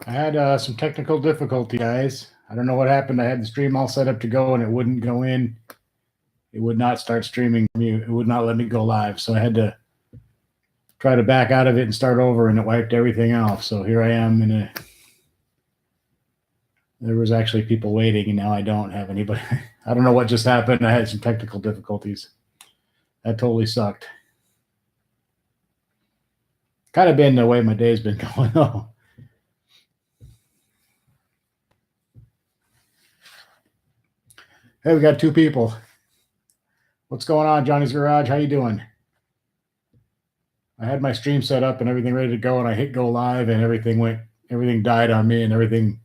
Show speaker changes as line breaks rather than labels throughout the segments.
I had some technical difficulty, guys. I don't know what happened. I had the stream all set up to go and it wouldn't go in. It would not start streaming me. It would not let me go live. So I had to try to back out of it and start over, and it wiped everything off. So here I am there was actually people waiting, and now I don't have anybody. I don't know what just happened. I had some technical difficulties. That totally sucked. Kind of been the way my day's been going. Oh. Hey, we got two people. What's going on, Johnny's Garage? How you doing? I had my stream set up and everything ready to go, and I hit go live, and everything died on me, and it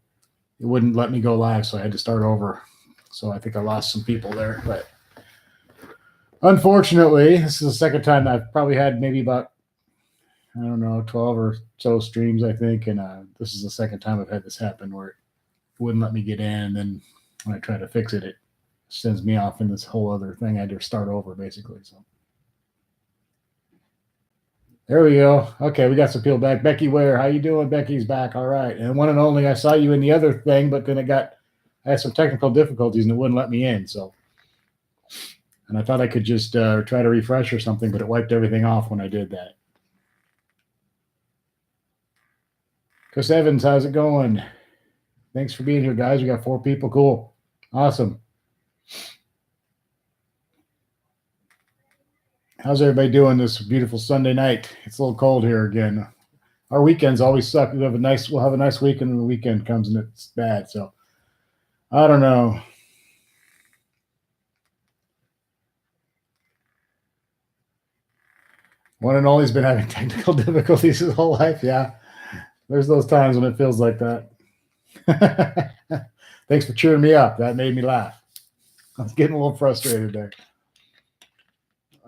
wouldn't let me go live, so I had to start over. So I think I lost some people there, but unfortunately, this is the second time I've probably had maybe about, I don't know, 12 or so streams, I think, and this is the second time I've had this happen where it wouldn't let me get in, and then when I try to fix it, it sends me off in this whole other thing. I had to start over, basically. So there we go. Okay, we got some people back. Becky Ware, how you doing? Becky's back. All right. And one and only, I saw you in the other thing, but then I had some technical difficulties and it wouldn't let me in. So, and I thought I could just try to refresh or something, but it wiped everything off when I did that. Chris Evans, how's it going? Thanks for being here, guys. We got 4 people. Cool. Awesome. How's everybody doing this beautiful Sunday night? It's a little cold here again. Our weekends always suck. We'll have a nice weekend, and the weekend comes and it's bad. So I don't know. One and only's been having technical difficulties his whole life. Yeah, there's those times when it feels like that. Thanks for cheering me up. That made me laugh. I was getting a little frustrated there.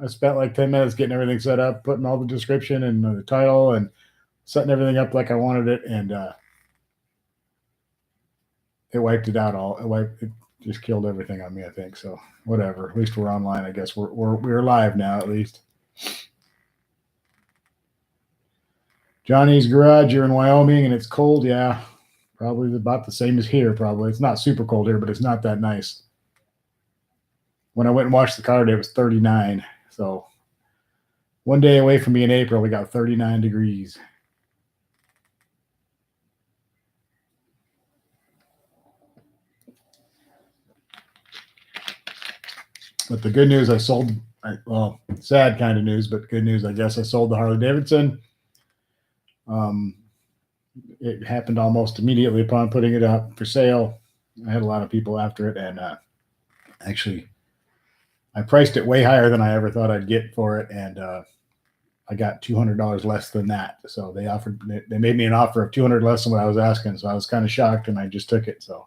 I spent like 10 minutes getting everything set up, putting all the description and the title and setting everything up like I wanted it, and it wiped it out all. It just killed everything on me, I think. So whatever. At least we're online. I guess we're live now. At least. Johnny's Garage. You're in Wyoming and it's cold. Yeah, probably about the same as here. Probably it's not super cold here, but it's not that nice. When I went and washed the car today, it was 39. So one day away from me in April, we got 39 degrees. But the good news, sad kind of news, but good news, I guess. I sold the Harley Davidson. It happened almost immediately upon putting it up for sale. I had a lot of people after it, and actually, I priced it way higher than I ever thought I'd get for it, and I got $200 less than that. So they made me an offer of $200 less than what I was asking. So I was kind of shocked, and I just took it. So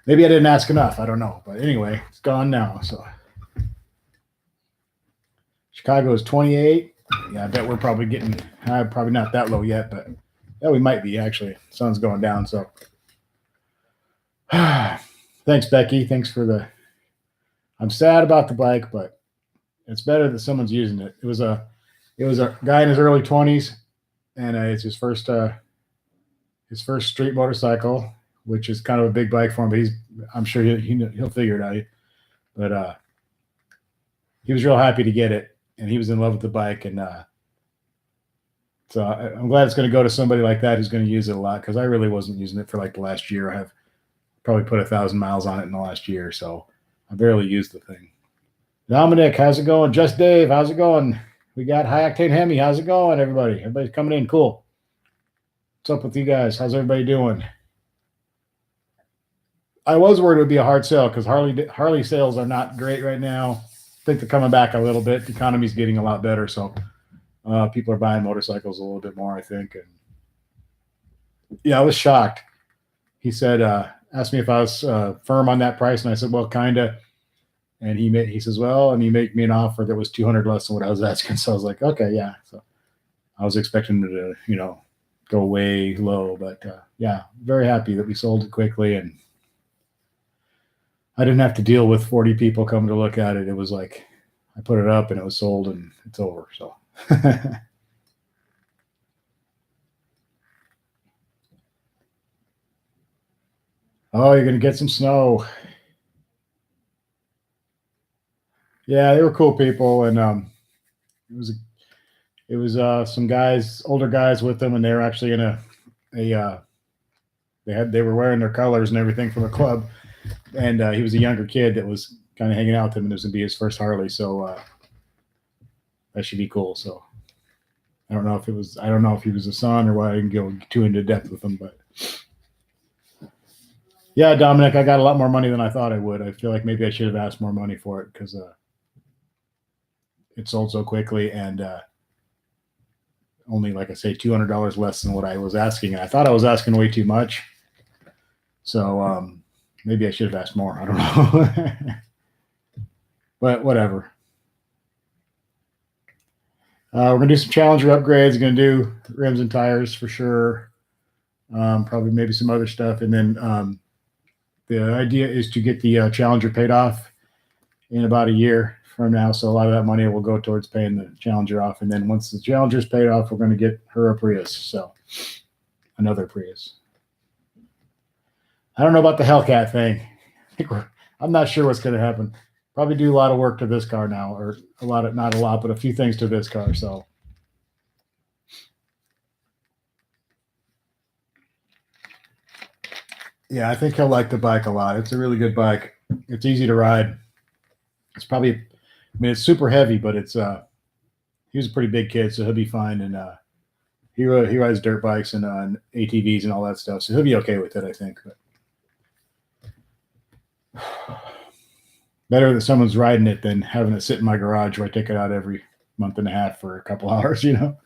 maybe I didn't ask enough. I don't know, but anyway, it's gone now. So Chicago is 28. Yeah, I bet we're probably getting probably not that low yet, but yeah, we might be actually. Sun's going down, so thanks, Becky. Thanks for the. I'm sad about the bike, but it's better that someone's using it. It was a guy in his early 20s, and it's his first street motorcycle, which is kind of a big bike for him. But I'm sure he'll figure it out. But he was real happy to get it, and he was in love with the bike, and so I'm glad it's going to go to somebody like that who's going to use it a lot, because I really wasn't using it for like the last year. I have probably put 1,000 miles on it in the last year, so I barely used the thing. Dominic, how's it going? Just Dave, how's it going? We got High Octane Hemi. How's it going, everybody? Everybody's coming in. Cool. What's up with you guys? How's everybody doing? I was worried it would be a hard sale because Harley sales are not great right now. I think they're coming back a little bit. The economy's getting a lot better, so people are buying motorcycles a little bit more, I think. And yeah, I was shocked. He said, asked me if I was firm on that price, and I said, well, kind of. And he says, well, and he made me an offer that was $200 less than what I was asking. So I was like, okay, yeah. So I was expecting it to, go way low, but yeah, very happy that we sold it quickly, and I didn't have to deal with 40 people coming to look at it. It was like I put it up and it was sold and it's over. So Oh, you're gonna get some snow. Yeah, they were cool people, and it was some guys, older guys with them, and they were actually in a they were wearing their colors and everything from the club, and he was a younger kid that was kind of hanging out with him, and it was gonna be his first Harley, so that should be cool. So I don't know if he was a son or what. I didn't go too into depth with him, but yeah, Dominic, I got a lot more money than I thought I would. I feel like maybe I should have asked more money for it because it sold so quickly, and only, like I say, $200 less than what I was asking. And I thought I was asking way too much. So maybe I should have asked more. I don't know. But whatever. We're going to do some Challenger upgrades. We're going to do rims and tires for sure. Probably maybe some other stuff. And then the idea is to get the Challenger paid off in about a year from now. So a lot of that money will go towards paying the Challenger off. And then once the Challenger's paid off, we're going to get her a Prius. So another Prius. I don't know about the Hellcat thing. I'm not sure what's going to happen. Probably do a lot of work to this car now, or not a lot, but a few things to this car. So yeah, I think he'll like the bike a lot. It's a really good bike. It's easy to ride. It's probably, I mean, it's super heavy, but it's he was a pretty big kid, so he'll be fine. And he rides dirt bikes and ATVs and all that stuff, so he'll be okay with it, I think. But better that someone's riding it than having it sit in my garage where I take it out every month and a half for a couple hours, you know.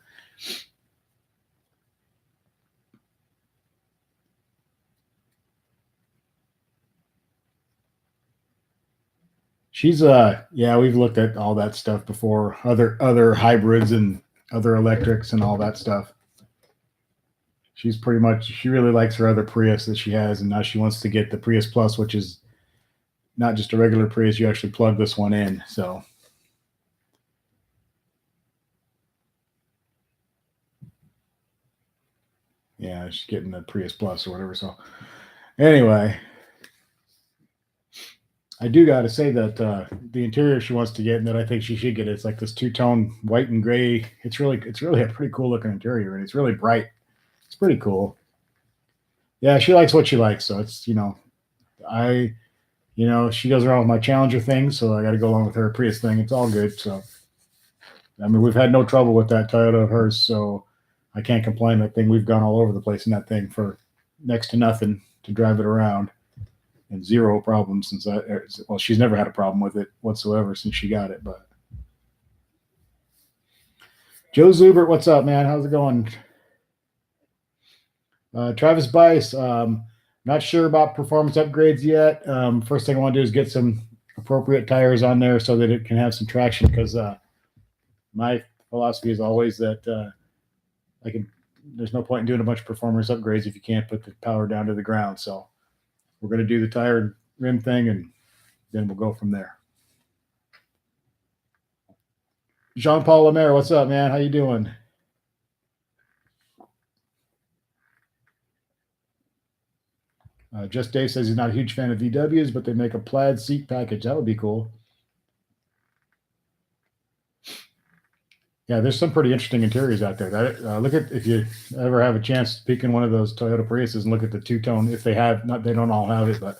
She's yeah, we've looked at all that stuff before, other hybrids and other electrics and all that stuff. She's pretty much, she really likes her other Prius that she has, and now she wants to get the Prius Plus, which is not just a regular Prius. You actually plug this one in. So yeah, she's getting the Prius Plus or whatever. So anyway, I do got to say that the interior she wants to get, and that I think she should get, it's like this two-tone white and gray. It's really a pretty cool looking interior, and it's really bright. It's pretty cool. Yeah, she likes what she likes, so it's, she goes around with my Challenger thing, so I got to go along with her Prius thing. It's all good. So I mean, we've had no trouble with that Toyota of hers, so I can't complain. That thing, we've gone all over the place in that thing for next to nothing to drive it around, and zero problems since well, she's never had a problem with it whatsoever since she got it. But Joe Zubert, what's up, man? How's it going? Travis Bice, not sure about performance upgrades yet. First thing I want to do is get some appropriate tires on there so that it can have some traction, because my philosophy is always that there's no point in doing a bunch of performance upgrades if you can't put the power down to the ground. So we're going to do the tire and rim thing, and then we'll go from there. Jean-Paul Lemaire, what's up, man? How you doing? Just Dave says he's not a huge fan of VWs, but they make a plaid seat package. That would be cool. Yeah, there's some pretty interesting interiors out there. Look at, if you ever have a chance to peek in one of those Toyota Priuses and look at the two-tone. If they have, not, they don't all have it, but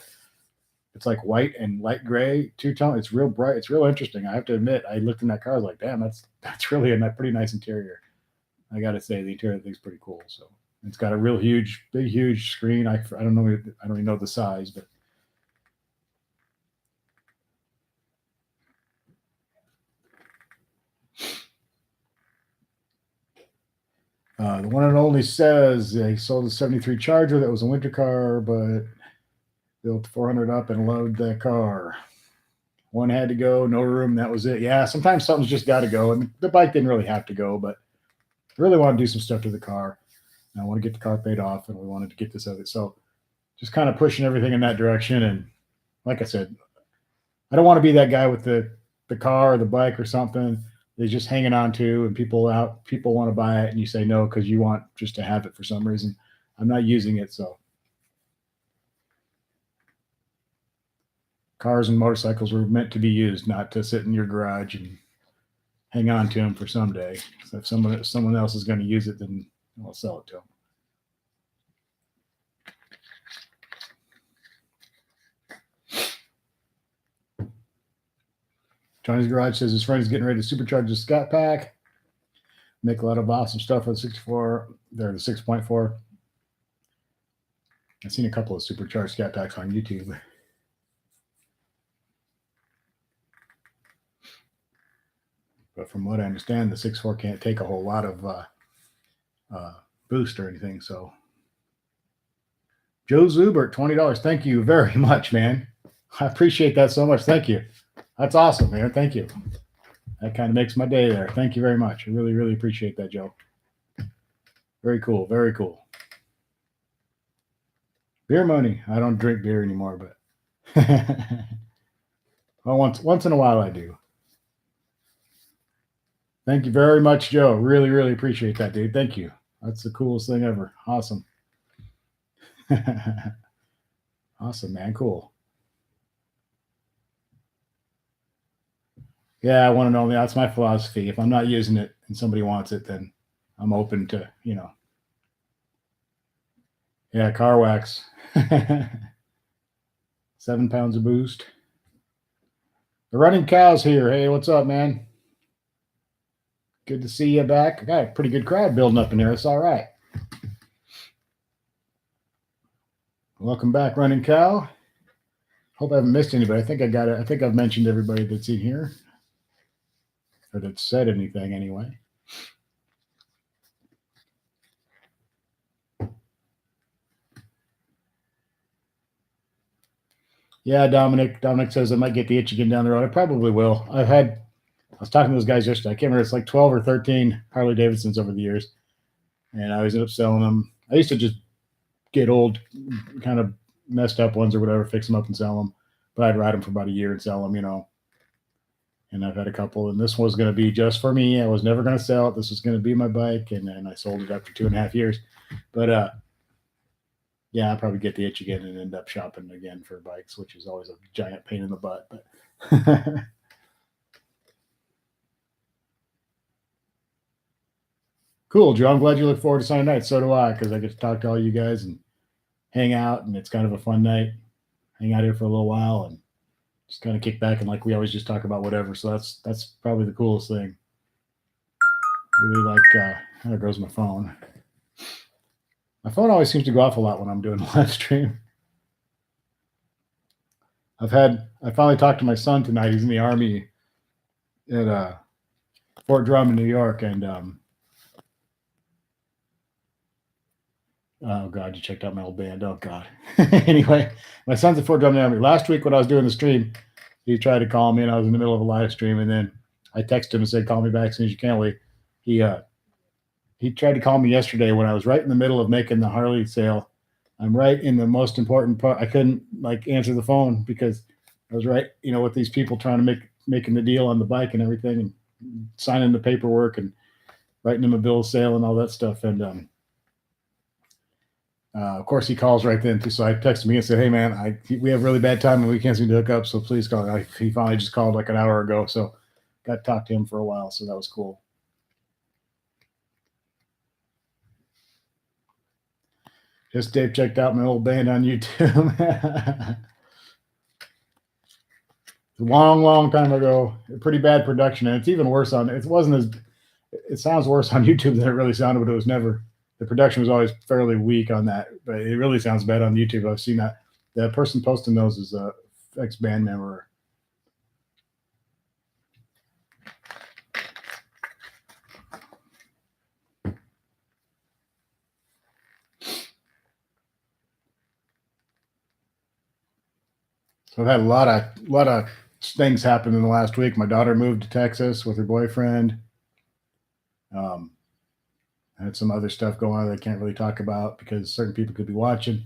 it's like white and light gray two-tone. It's real bright. It's real interesting. I have to admit, I looked in that car. I was like, damn, that's really a pretty nice interior. I got to say, the interior of the thing's pretty cool. So it's got a real huge screen. I don't know. I don't even know the size, but the one and only says he sold a 73 Charger that was a winter car, but built 400 up and loved that car. One had to go, no room. That was it. Yeah, sometimes something's just got to go. And the bike didn't really have to go, but I really want to do some stuff to the car. And I want to get the car paid off, and we wanted to get this other. So just kind of pushing everything in that direction. And like I said, I don't want to be that guy with the car or the bike or something they're just hanging on to, and people want to buy it, and you say no because you want just to have it for some reason. I'm not using it, so cars and motorcycles were meant to be used, not to sit in your garage and hang on to them for someday. So if someone else is going to use it, then I'll sell it to them. Johnny's Garage says his friend is getting ready to supercharge the Scat Pack. Make a lot of awesome stuff with the 64. They're the 6.4. I've seen a couple of supercharged Scat Packs on YouTube. But from what I understand, the 6.4 can't take a whole lot of boost or anything. So, Joe Zubert, $20. Thank you very much, man. I appreciate that so much. Thank you. That's awesome, man. Thank you. That kind of makes my day there. Thank you very much. I really, really appreciate that, Joe. Very cool. Very cool. Beer money. I don't drink beer anymore, but well, once in a while I do. Thank you very much, Joe. Really, really appreciate that, dude. Thank you. That's the coolest thing ever. Awesome. Awesome, man. Cool. Yeah, I want to know. That's my philosophy. If I'm not using it and somebody wants it, then I'm open to, Yeah, car wax. 7 pounds of boost. The running cow's here. Hey, what's up, man? Good to see you back. I got a pretty good crowd building up in there. It's all right. Welcome back, Running Cow. Hope I haven't missed anybody. I think I got it. I think I've mentioned everybody that's in here, or that said anything anyway. Yeah, Dominic. Dominic says I might get the itch again down the road. I probably will. I was talking to those guys yesterday. I can't remember. It's like 12 or 13 Harley Davidsons over the years, and I always end up selling them. I used to just get old, kind of messed up ones or whatever, fix them up and sell them. But I'd ride them for about a year and sell them, And I've had a couple, and this was going to be just for me. I was never going to sell it. This was going to be my bike, and then I sold it after 2.5 years. But yeah, I'll probably get the itch again and end up shopping again for bikes, which is always a giant pain in the butt. But cool, Joe. I'm glad you look forward to Sunday night. So do I, because I get to talk to all you guys and hang out, and it's kind of a fun night. Hang out here for a little while and just kind of kick back, and like we always just talk about whatever. So that's probably the coolest thing. Really like there goes my phone. My phone always seems to go off a lot when I'm doing a live stream. I finally talked to my son tonight. He's in the Army at Fort Drum in New York, and oh God, you checked out my old band. Oh God. Anyway, my son's at Fort Drum in the Army. Last week when I was doing the stream, he tried to call me, and I was in the middle of a live stream, and then I texted him and said, "Call me back as soon as you can." Wait, he tried to call me yesterday when I was right in the middle of making the Harley sale. I'm right in the most important part. I couldn't answer the phone because I was right, with these people trying to making the deal on the bike and everything, and signing the paperwork and writing them a bill of sale and all that stuff. And of course, he calls right then too. So I texted me and said, "Hey man, we have really bad time and we can't seem to hook up. So please call." He finally just called like an hour ago. So got to talk to him for a while. So that was cool. Just Dave checked out my old band on YouTube. A long, long time ago. A pretty bad production, and it's even worse it sounds worse on YouTube than it really sounded, but it was never. The production was always fairly weak on that, but it really sounds bad on YouTube. I've seen that. The person posting those is a ex-band member. So I've had a lot of things happen in the last week. My daughter moved to Texas with her boyfriend. I had some other stuff going on that I can't really talk about because certain people could be watching.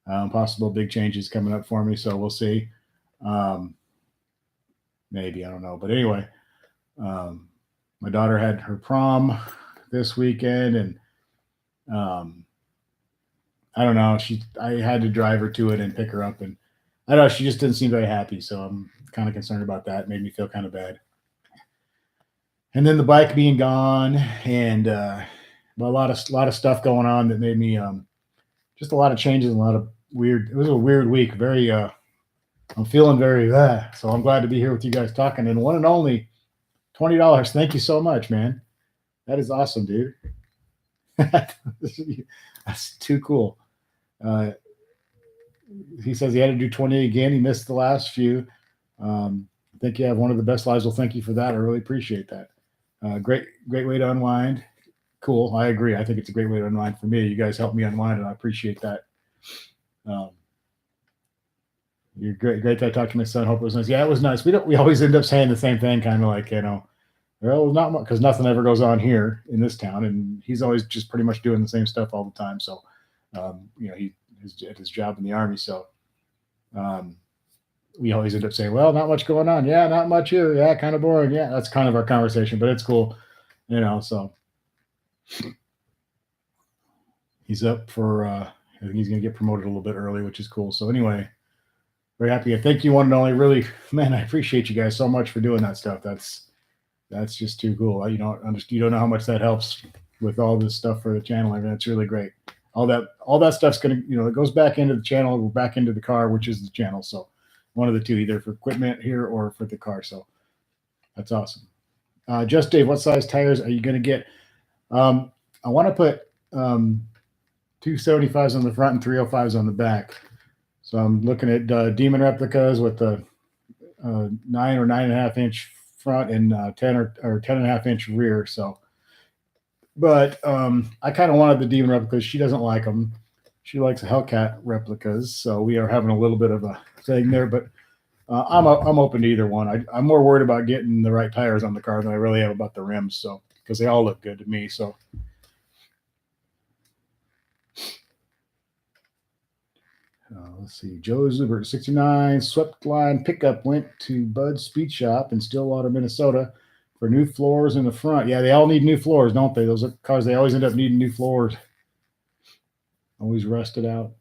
Possible big changes coming up for me, so we'll see. Maybe, I don't know. But anyway, my daughter had her prom this weekend, and I don't know. I had to drive her to it and pick her up, and I don't know. She just didn't seem very happy, so I'm kind of concerned about that. It made me feel kind of bad. And then the bike being gone, and well, a lot of stuff going on that made me just a lot of changes, a lot of weird. It was a weird week. Very. I'm feeling very. So I'm glad to be here with you guys talking. And one and only $20. Thank you so much, man. That is awesome, dude. That's too cool. Uh, he says he had to do 20 again. He missed the last few. I think you have one of the best lives. Well, thank you for that. I really appreciate that. Great way to unwind. Cool. I agree. I think it's a great way to unwind for me. You guys help me unwind, and I appreciate that. Um, you're great that I talked to my son. Hope it was nice. Yeah, it was nice. We always end up saying the same thing, kind of like, well, not much, because nothing ever goes on here in this town, and he's always just pretty much doing the same stuff all the time. So, he is at his job in the army. So, um, we always end up saying, well, not much going on. Yeah, not much here. Yeah, kind of boring. Yeah, that's kind of our conversation, but it's cool, So he's up for. I think he's going to get promoted a little bit early, which is cool. So anyway, very happy. Thank you, one and only. Really, man, I appreciate you guys so much for doing that stuff. That's just too cool. You don't know how much that helps with all this stuff for the channel. I mean, it's really great. All that stuff's gonna, it goes back into the channel, or back into the car, which is the channel. So one of the two, either for equipment here or for the car. So that's awesome. Just Dave, what size tires are you gonna get? I want to put 275s on the front and 305s on the back. So I'm looking at Demon replicas with the 9 or 9.5 inch front and 10 or 10.5 inch rear. So, but I kind of wanted the Demon replicas. She doesn't like them. She likes the Hellcat replicas. So we are having a little bit of a thing there. But I'm open to either one. I'm more worried about getting the right tires on the car than I really am about the rims. So because they all look good to me. So. Let's see. Joe Zubert, 69, swept line pickup went to Bud's Speed Shop in Stillwater, Minnesota for new floors in the front. Yeah, they all need new floors, don't they? Those are cars, they always end up needing new floors. Always rusted out.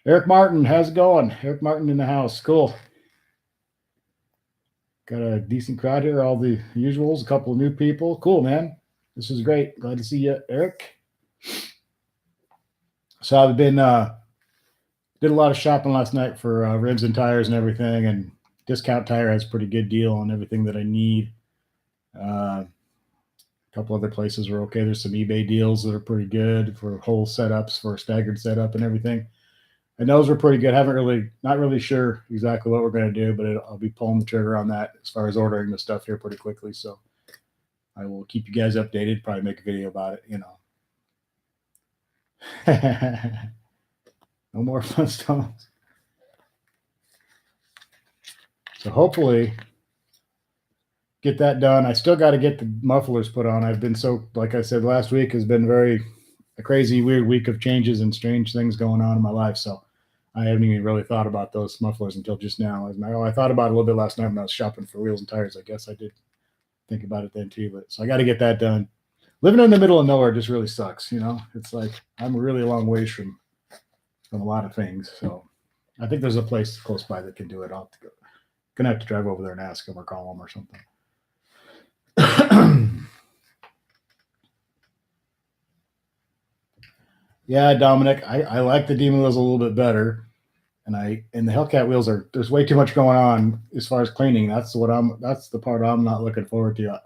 Eric Martin, how's it going? Eric Martin in the house. Cool. Got a decent crowd here. All the usuals, a couple of new people. Cool, man. This is great. Glad to see you, Eric. So I've been did a lot of shopping last night for rims and tires and everything, and Discount Tire has a pretty good deal on everything that I need. A couple other places were okay. There's some eBay deals that are pretty good for whole setups, for a staggered setup and everything. And those were pretty good. Not really sure exactly what we're going to do, but I'll be pulling the trigger on that as far as ordering the stuff here pretty quickly. So I will keep you guys updated. Probably make a video about it. No more Flintstones. So hopefully get that done. I still got to get the mufflers put on. I've been like I said last week, has been a crazy, weird week of changes and strange things going on in my life. So I haven't even really thought about those mufflers until just now. I thought about it a little bit last night when I was shopping for wheels and tires. I guess I did think about it then too. But so I got to get that done. Living in the middle of nowhere just really sucks. It's like I'm really a long ways from a lot of things. So I think there's a place close by that can do it. I'll have to go. Gonna have to drive over there and ask them or call them or something. Yeah, Dominic, I like the Demon wheels a little bit better, and the Hellcat wheels there's way too much going on as far as cleaning. That's the part I'm not looking forward to.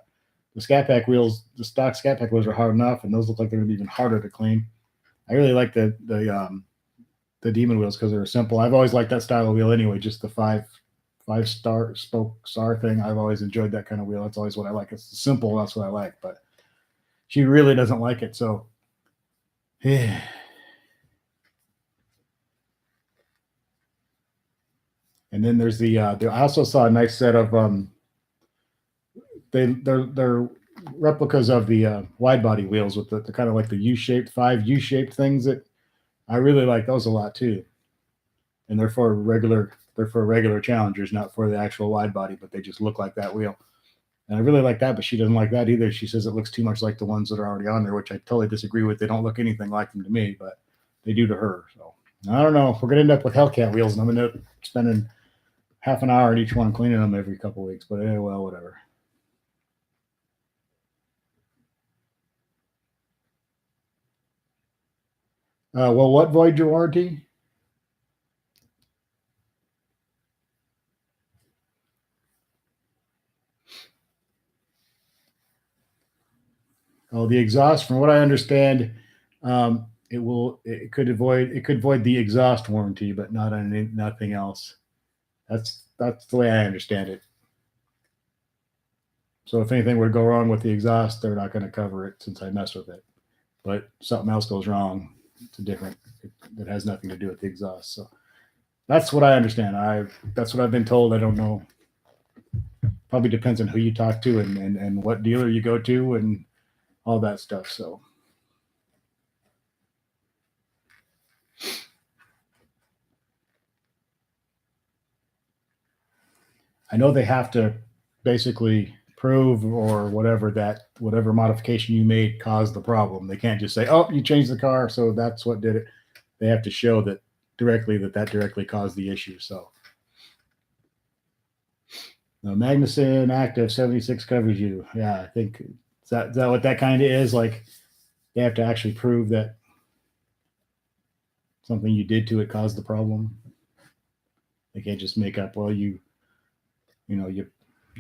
The Scat Pack wheels, the stock Scat Pack wheels are hard enough, and those look like they're gonna be even harder to clean. I really like the Demon wheels because they're simple. I've always liked that style of wheel anyway, just the five-star spoke star thing. I've always enjoyed that kind of wheel. That's always what I like. It's simple. That's what I like. But she really doesn't like it. So, yeah. And then there's I also saw a nice set of they're replicas of the wide body wheels with the kind of like the five U-shaped things that I really like those a lot too. And they're for regular challengers, not for the actual wide body, but they just look like that wheel. And I really like that, but she doesn't like that either. She says it looks too much like the ones that are already on there, which I totally disagree with. They don't look anything like them to me, but they do to her. So I don't know if we're gonna end up with Hellcat wheels, and I'm gonna end up spending half an hour in each one cleaning them every couple of weeks. But well, whatever. Well, what void your warranty? Oh, the exhaust. From what I understand, it could void the exhaust warranty, but not on nothing else. That's the way I understand it. So if anything would go wrong with the exhaust, they're not going to cover it since I messed with it. But something else goes wrong, it's a different. It has nothing to do with the exhaust. So that's what I understand. That's what I've been told. I don't know. Probably depends on who you talk to and what dealer you go to and all that stuff. So I know they have to basically prove or whatever that whatever modification you made caused the problem. They can't just say, "Oh, you changed the car, so that's what did it." They have to show that that directly caused the issue. So the Magnuson Active 76 covers you. Yeah, I think is that what that kind of is? Like they have to actually prove that something you did to it caused the problem. They can't just make up, well, you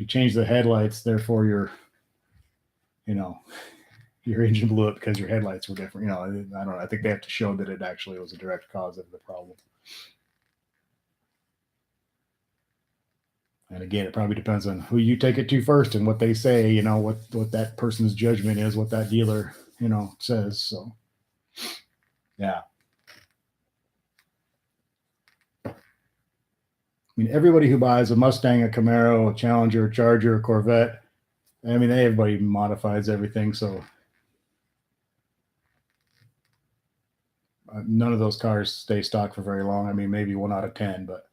change the headlights, therefore you know your engine blew up because your headlights were different. I don't know. I think they have to show that it actually was a direct cause of the problem. And again, it probably depends on who you take it to first and what they say, what that person's judgment is, what that dealer, says. So, yeah. I mean, everybody who buys a Mustang, a Camaro, a Challenger, a Charger, a Corvette, I mean, everybody modifies everything. So, none of those cars stay stock for very long. I mean, maybe 1 out of 10, but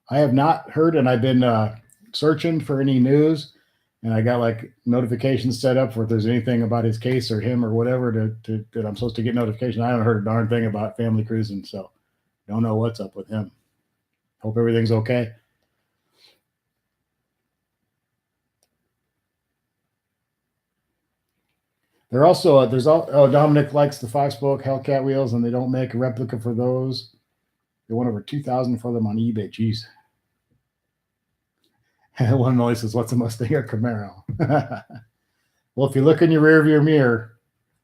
I have not heard, and I've been searching for any news, and I got like notifications set up for if there's anything about his case or him or whatever that I'm supposed to get notification. I haven't heard a darn thing about family cruising, so don't know what's up with him. Hope everything's okay. They're also Dominic likes the 5-spoke Hellcat wheels, and they don't make a replica for those. They want over 2,000 for them on eBay. Jeez. One noise says, "What's a Mustang or Camaro?" Well, if you look in your rearview mirror,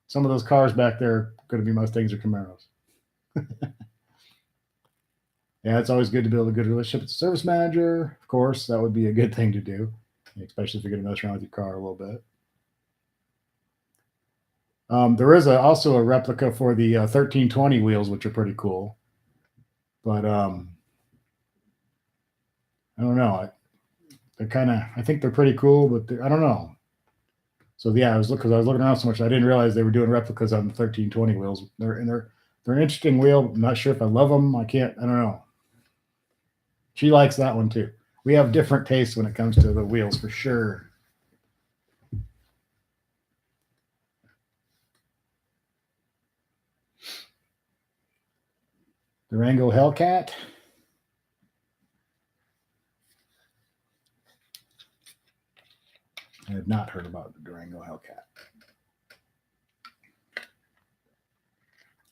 some of those cars back there are going to be Mustangs or Camaros. Yeah, it's always good to build a good relationship with the service manager. Of course, that would be a good thing to do, especially if you're going to mess around with your car a little bit. There is also a replica for the 1320 wheels, which are pretty cool. But I don't know. I think they're pretty cool, but I don't know. So yeah, I was looking around so much, I didn't realize they were doing replicas on the 1320 wheels. They're an interesting wheel. I'm not sure if I love them. I don't know. She likes that one too. We have different tastes when it comes to the wheels for sure. Durango Hellcat. I have not heard about the Durango Hellcat.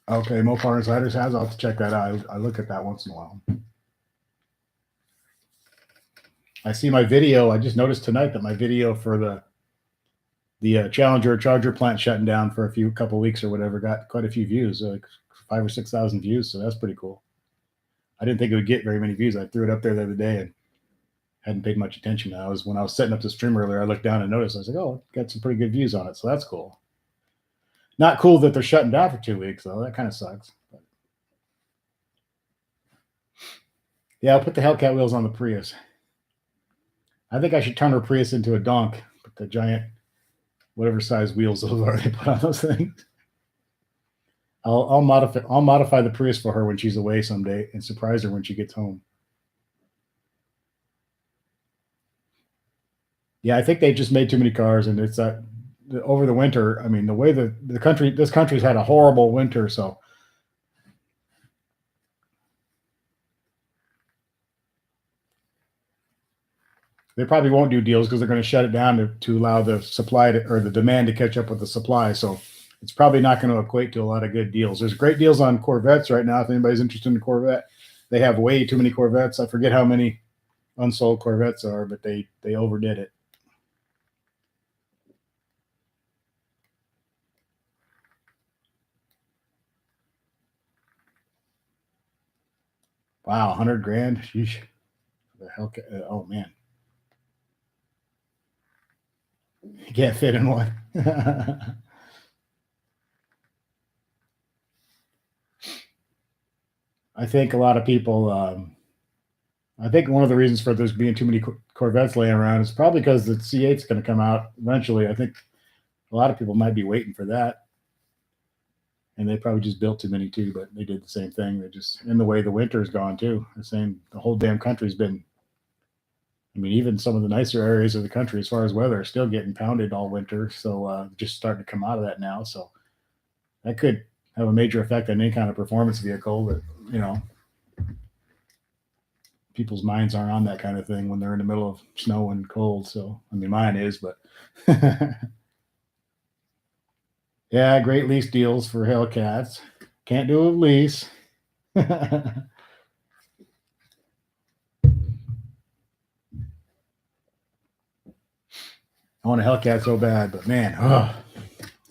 Okay, Mopar Insiders has. I'll have to check that out. I look at that once in a while. I see my video. I just noticed tonight that my video for the Challenger Charger plant shutting down for a couple weeks or whatever got quite a few views, like 5,000 or 6,000 views. So that's pretty cool. I didn't think it would get very many views. I threw it up there the other day and hadn't paid much attention. When I was setting up the stream earlier, I looked down and noticed. I was like, "Oh, got some pretty good views on it." So that's cool. Not cool that they're shutting down for 2 weeks, though. That kind of sucks. But yeah, I'll put the Hellcat wheels on the Prius. I think I should turn her Prius into a donk, put the giant, whatever size wheels those are they put on those things. I'll modify the Prius for her when she's away someday and surprise her when she gets home. Yeah, I think they just made too many cars, and it's over the winter. I mean, the way this country's had a horrible winter, so they probably won't do deals because they're going to shut it down to allow the supply to, or the demand to catch up with the supply. So it's probably not going to equate to a lot of good deals. There's great deals on Corvettes right now. If anybody's interested in a Corvette, they have way too many Corvettes. I forget how many unsold Corvettes are, but they overdid it. Wow, 100 grand. Sheesh. The hell? Oh man, you can't fit in one. I think a lot of people. I think one of the reasons for there's being too many Corvettes laying around is probably because the C8 is going to come out eventually. I think a lot of people might be waiting for that, and they probably just built too many too. But they did the same thing. They just in the way the winter's gone too. The whole damn country's been. I mean, even some of the nicer areas of the country, as far as weather, are still getting pounded all winter. So just starting to come out of that now. So that could have a major effect on any kind of performance vehicle. That you know, people's minds aren't on that kind of thing when they're in the middle of snow and cold. So I mean, mine is, but yeah, great lease deals for Hellcats. Can't do a lease. I want a Hellcat so bad, but man,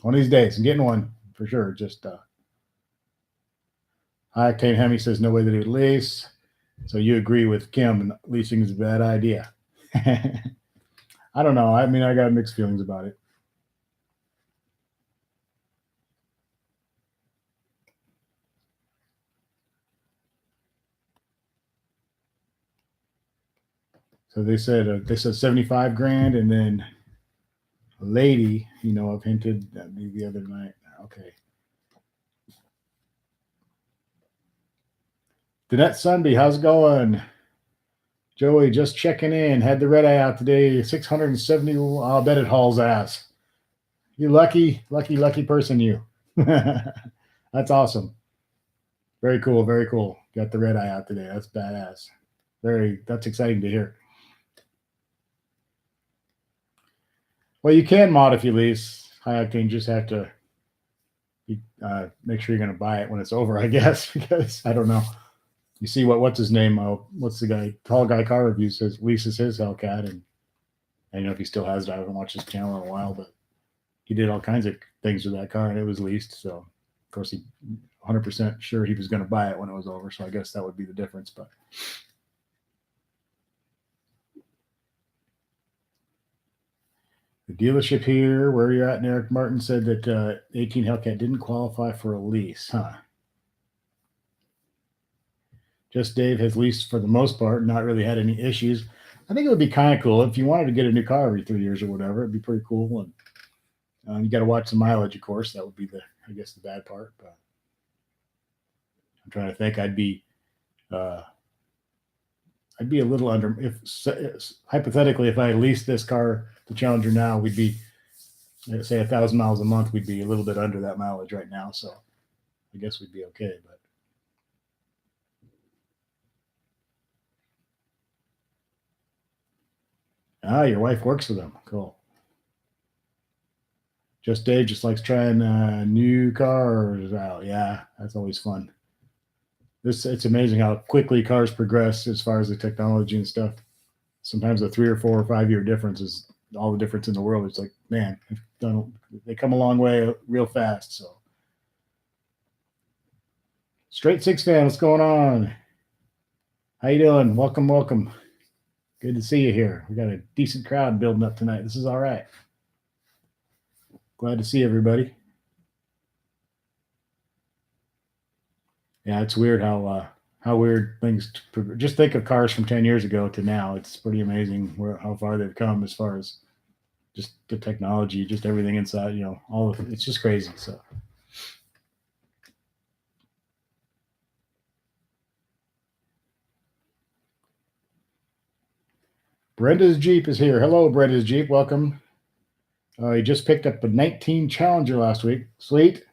one of these days I'm getting one for sure. Just High Octane Hemi says no way that he would lease. So you agree with Kim and leasing is a bad idea. I don't know. I mean, I got mixed feelings about it. So they said 75 grand, and then a lady, I've hinted the other night. Okay. Danette Sunby, how's it going? Joey, just checking in. Had the red eye out today. 670. I'll bet it hauls ass. You lucky, lucky, lucky person, you. That's awesome. Very cool. Very cool. Got the red eye out today. That's badass. That's exciting to hear. Well, you can mod if you lease. High Octane just have to make sure you're going to buy it when it's over, I guess, because I don't know. You see what's his name? What's the guy? Tall Guy Car Review says leases his Hellcat, and I don't know if he still has it. I haven't watched his channel in a while, but he did all kinds of things with that car, and it was leased. So, of course, he 100% sure he was going to buy it when it was over. So I guess that would be the difference. But the dealership here, where you're at, and Eric Martin said that 18 Hellcat didn't qualify for a lease, huh? Just Dave has leased for the most part, not really had any issues. I think it would be kind of cool if you wanted to get a new car every 3 years or whatever. It'd be pretty cool. And you got to watch the mileage, of course. That would be I guess, the bad part. But I'm trying to think. Uh, I'd be a little under. If hypothetically, if I leased this car, the Challenger now, we'd be say 1,000 miles a month. We'd be a little bit under that mileage right now. So I guess we'd be okay. But your wife works for them. Cool. Just Dave just likes trying new cars out. Yeah, that's always fun. It's amazing how quickly cars progress as far as the technology and stuff. Sometimes a 3 or 4 or 5 year difference is all the difference in the world. It's like, man, they come a long way real fast. So, Straight Six fan, what's going on? How you doing? Welcome, welcome. Good to see you here. We got a decent crowd building up tonight. This is all right. Glad to see everybody. Yeah, it's weird how weird things. Just think of cars from 10 years ago to now. It's pretty amazing how far they've come as far as just the technology, just everything inside. All of it. It's just crazy. So. Brenda's Jeep is here. Hello, Brenda's Jeep. Welcome. He just picked up a 19 Challenger last week. Sweet.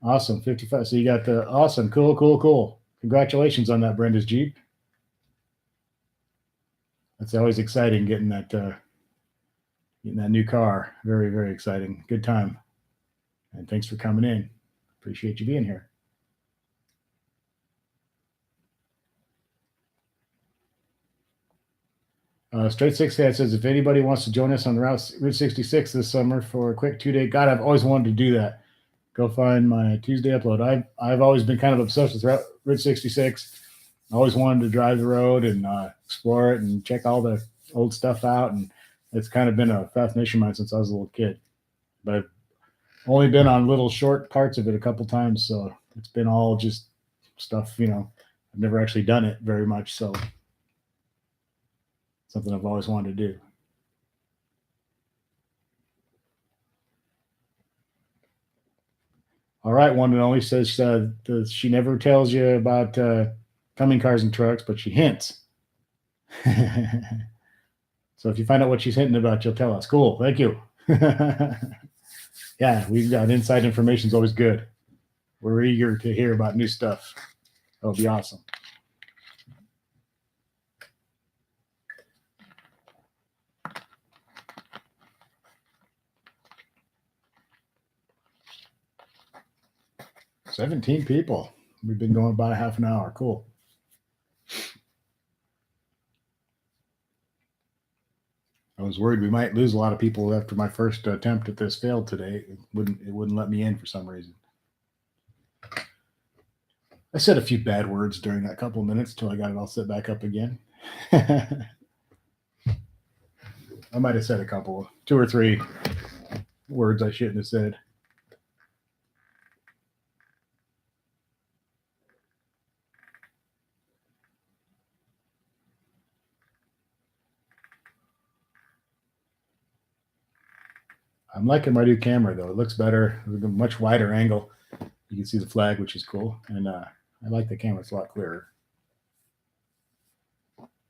Awesome. 55. So you got the awesome. Cool. Congratulations on that, Brenda's Jeep. That's always exciting getting that new car. Very exciting. Good time. And thanks for coming in. Appreciate you being here. Straight Six Cat says, if anybody wants to join us on the Route 66 this summer for a quick 2-day, God, I've always wanted to do that. Go find my Tuesday upload. I've always been kind of obsessed with Route 66. I always wanted to drive the road and explore it and check all the old stuff out. And it's kind of been a fascination of mine since I was a little kid. But I've only been on little short parts of it a couple times. So it's been all just stuff, I've never actually done it very much. So something I've always wanted to do. All right, one and only says she never tells you about coming cars and trucks, but she hints. So if you find out what she's hinting about, you'll tell us. Cool, thank you. Yeah, we've got inside information is always good. We're eager to hear about new stuff. That'll be awesome. "17 people. We've been going about a half an hour. Cool. I was worried we might lose a lot of people after my first attempt at this failed today. It wouldn't let me in for some reason. I said a few bad words during that couple of minutes till I got it all set back up again. I might have said two or three words I shouldn't have said. I'm liking my new camera though. It looks better with a much wider angle. You can see the flag, which is cool, and I like the camera. It's a lot clearer.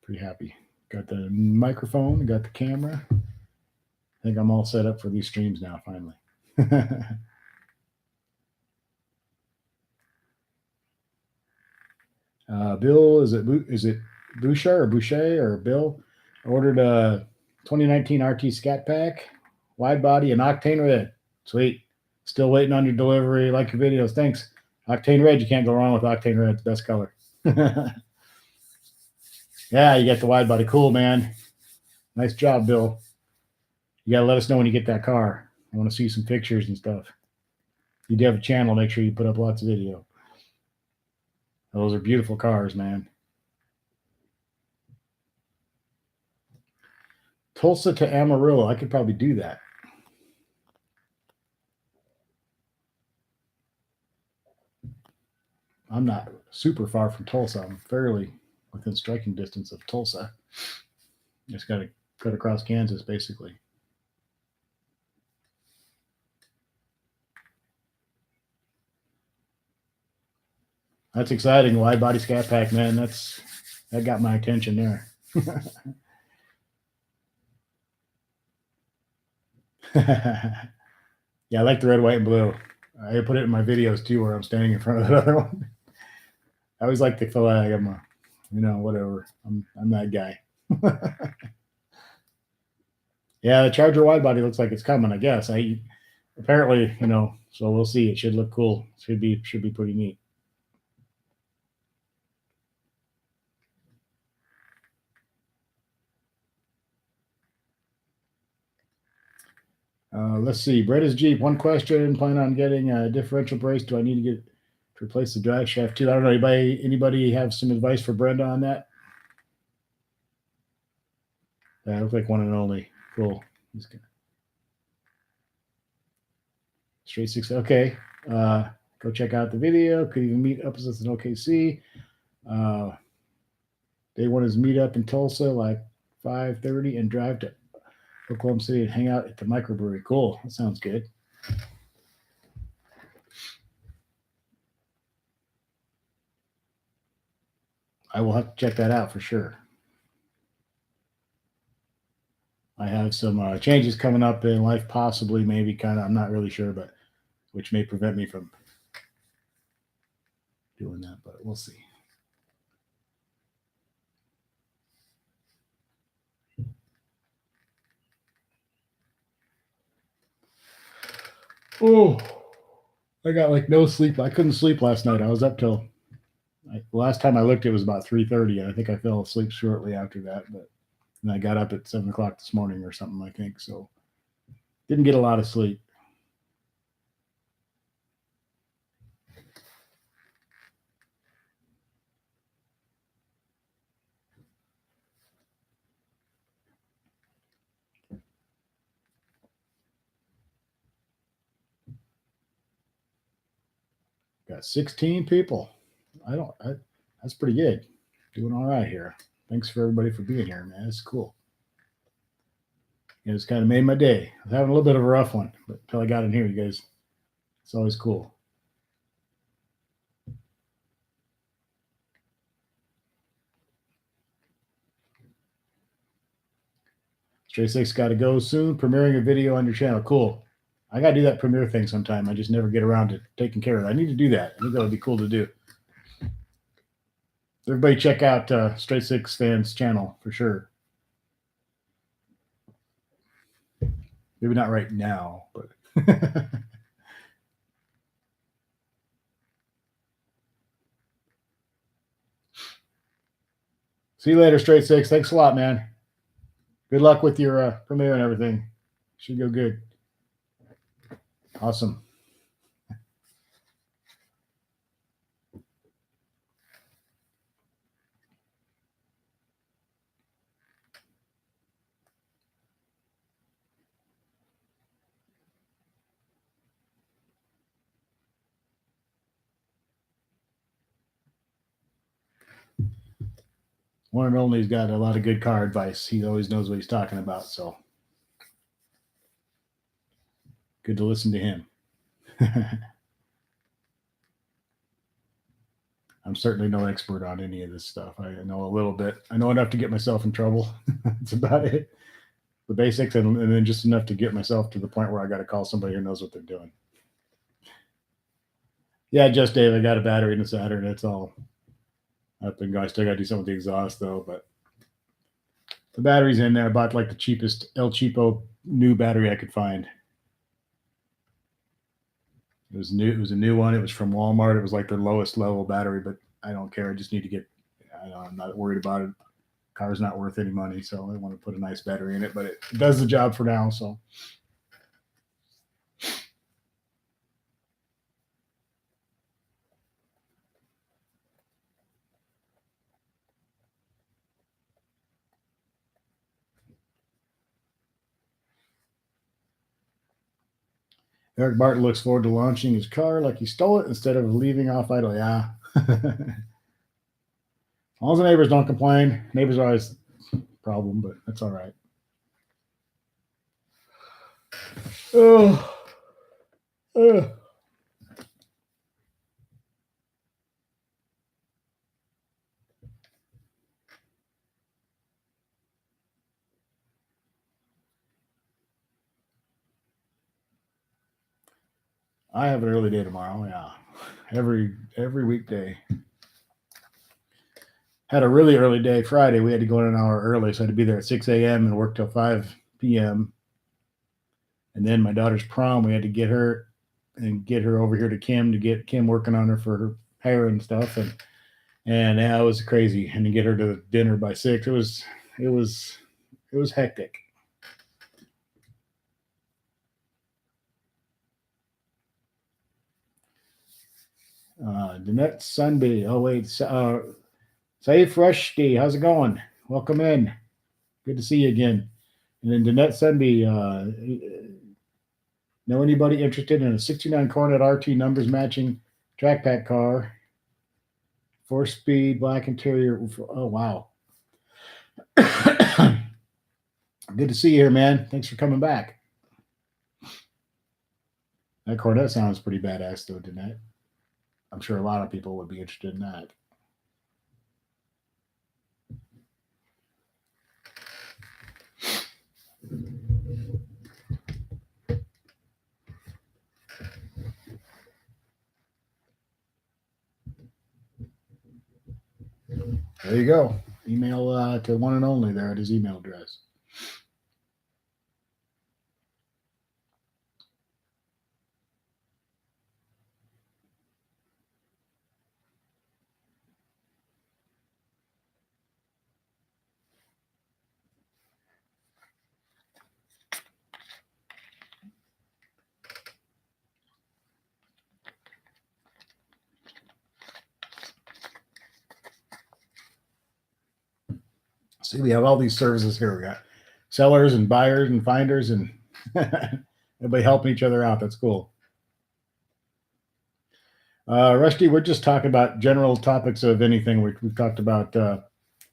Pretty happy. Got the microphone, got the camera. I think I'm all set up for these streams now, finally. Bill, is it Boucher or Bill? Ordered a 2019 RT Scat Pack, wide body, and Octane Red. Sweet. Still waiting on your delivery. Like your videos. Thanks. Octane Red, you can't go wrong with Octane Red. It's the best color. Yeah, you get the wide body. Cool, man. Nice job, Bill. You got to let us know when you get that car. I want to see some pictures and stuff. If you do have a channel, make sure you put up lots of video. Those are beautiful cars, man. Tulsa to Amarillo. I could probably do that. I'm not super far from Tulsa. I'm fairly within striking distance of Tulsa. Just got to cut across Kansas, basically. That's exciting. Wide body Scat Pack, man. That got my attention there. Yeah, I like the red, white, and blue. I put it in my videos too, where I'm standing in front of the other one. I always like the flag. I'm whatever. I'm that guy. Yeah, the Charger wide body looks like it's coming. I guess. Apparently, so we'll see. It should look cool. Should be pretty neat. Let's see. Bretta's Jeep. One question. Plan on getting a differential brace. Do I need to replace the drive shaft too? I don't know. Anybody have some advice for Brenda on that? Yeah, looks like one and only. Cool. Straight Six. Okay. Go check out the video. Could even meet up with us in OKC. Day one is meet up in Tulsa, like 5:30, and drive to Oklahoma City and hang out at the microbrewery. Cool. That sounds good. I will have to check that out for sure. I have some changes coming up in life, possibly, maybe, kind of. I'm not really sure, but which may prevent me from doing that, but we'll see. Oh, I got like no sleep. I couldn't sleep last night. I was up till the last time I looked, it was about 3:30, and I think I fell asleep shortly after that. But and I got up at 7 o'clock this morning or something, I think. So didn't get a lot of sleep. Got 16 people. I don't. I, that's pretty good. Doing all right here. Thanks for everybody for being here, man. It's cool. It's kind of made my day. I was having a little bit of a rough one, but until I got in here, you guys, it's always cool. Stray Six got to go soon. Premiering a video on your channel. Cool. I got to do that premiere thing sometime. I just never get around to taking care of it. I need to do that. I think that would be cool to do. Everybody check out Stray Six Fans channel for sure. Maybe not right now, but see you later, Straight Six. Thanks a lot, man. Good luck with your premiere and everything. Should go good. Awesome. One and only's got a lot of good car advice. He always knows what he's talking about. So good to listen to him. I'm certainly no expert on any of this stuff. I know a little bit. I know enough to get myself in trouble. That's about it. The basics, and then just enough to get myself to the point where I got to call somebody who knows what they're doing. Yeah, just Dave. I got a battery in the Saturn. That's all up and go. I still got to do something with the exhaust though, but the battery's in there. I bought like the cheapest El Cheapo new battery I could find. It was new. It was a new one. It was from Walmart. It was like their lowest level battery, but I don't care. I just need to get. I'm not worried about it. Car's not worth any money, so I want to put a nice battery in it. But it does the job for now. So Eric Barton looks forward to launching his car like he stole it instead of leaving off idle. Yeah. As long as the neighbors don't complain, neighbors are always a problem, but that's all right. Oh, I have an early day tomorrow. Yeah, every weekday. Had a really early day Friday. We had to go in an hour early, so I had to be there at 6 a.m. and work till 5 p.m. And then my daughter's prom, we had to get her over here to Kim to get Kim working on her for her hair and stuff. And yeah, it was crazy. And to get her to dinner by 6, it was hectic. Danette Sunby. Oh wait, Saif Rushdie, how's it going? Welcome in. Good to see you again. And then Danette Sunby, know anybody interested in a 69 Cornet RT numbers matching track pack car? 4-speed, black interior. Oh, wow. Good to see you here, man. Thanks for coming back. That Cornet sounds pretty badass, though, didn't it? I'm sure a lot of people would be interested in that. There you go. Email to one and only there at his email address. See, we have all these services here. We got sellers and buyers and finders, and everybody helping each other out. That's cool. Rusty, we're just talking about general topics of anything. We've talked about a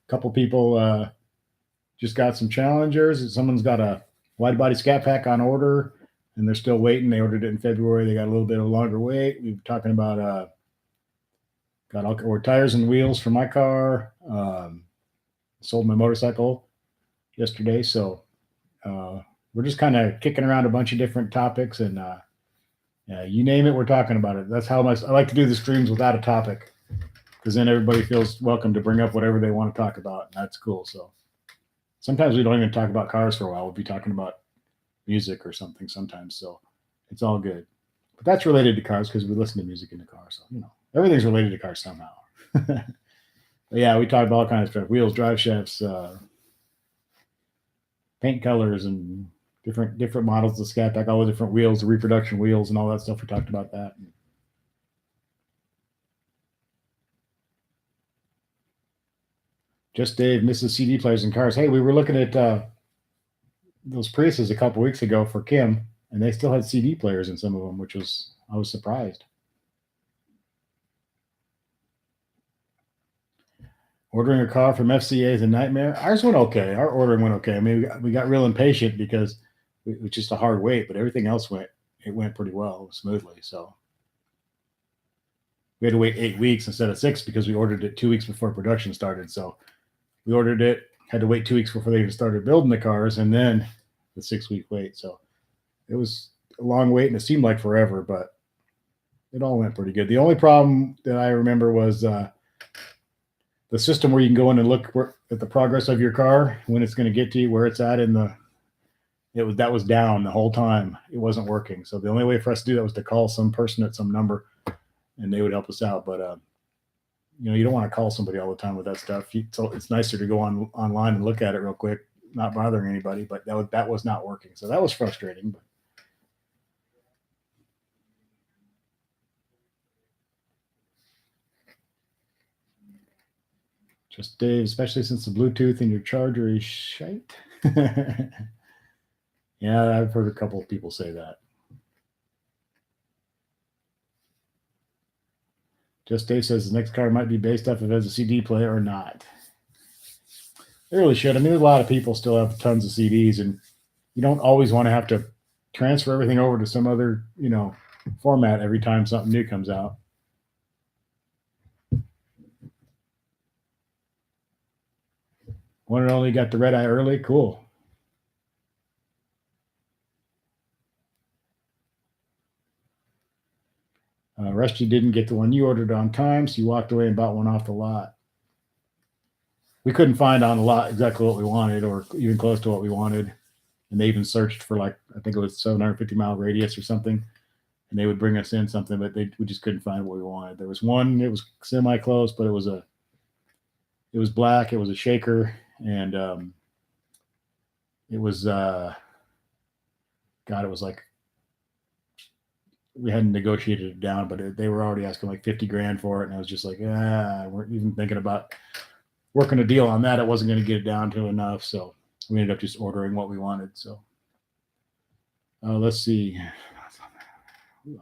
couple people just got some challengers. Someone's got a wide body scat pack on order, and they're still waiting. They ordered it in February. They got a little bit of a longer wait. We were talking about got all or tires and wheels for my car. Sold my motorcycle yesterday, so we're just kind of kicking around a bunch of different topics, and yeah, you name it, we're talking about it. That's how much I like to do the streams without a topic, because then everybody feels welcome to bring up whatever they want to talk about, and that's cool. So sometimes we don't even talk about cars for a while. We'll be talking about music or something sometimes, so it's all good. But that's related to cars because we listen to music in the car, so everything's related to cars somehow. But yeah, we talked about all kinds of stuff: wheels, drive shafts, paint colors, and different models of scat pack, all the different wheels, the reproduction wheels, and all that stuff. We talked about that. Just Dave misses CD players in cars. Hey, we were looking at those Priuses a couple weeks ago for Kim, and they still had CD players in some of them, which I was surprised. Ordering a car from FCA is a nightmare. Ours went okay. Our ordering went okay. I mean, we got real impatient because it was just a hard wait, but everything else went pretty well, smoothly. So we had to wait 8 weeks instead of 6 because we ordered it 2 weeks before production started. So we ordered it, had to wait 2 weeks before they even started building the cars, and then the 6 week wait. So it was a long wait, and it seemed like forever, but it all went pretty good. The only problem that I remember was the system where you can go in and look at the progress of your car when it's going to get to you, where it's at in the. That was down the whole time. It wasn't working. So the only way for us to do that was to call some person at some number, and they would help us out. But you don't want to call somebody all the time with that stuff. So it's nicer to go online and look at it real quick, not bothering anybody. But that was not working. So that was frustrating. But just Dave, especially since the Bluetooth in your charger is shite. Yeah, I've heard a couple of people say that. Just Dave says the next car might be based off if it has a CD player or not. It really should. I mean, there's a lot of people still have tons of CDs, and you don't always want to have to transfer everything over to some other, format every time something new comes out. One and only got the red eye early. Cool. Rusty didn't get the one you ordered on time, so you walked away and bought one off the lot. We couldn't find on the lot exactly what we wanted or even close to what we wanted. And they even searched for I think it was 750-mile radius or something. And they would bring us in something, but we just couldn't find what we wanted. There was one, it was semi close, but it was black. It was a shaker, and it was God. It was like we hadn't negotiated it down, but they were already asking like 50 grand for it, and I was just like, we're even thinking about working a deal on that. It wasn't going to get it down to enough, so we ended up just ordering what we wanted. So let's see.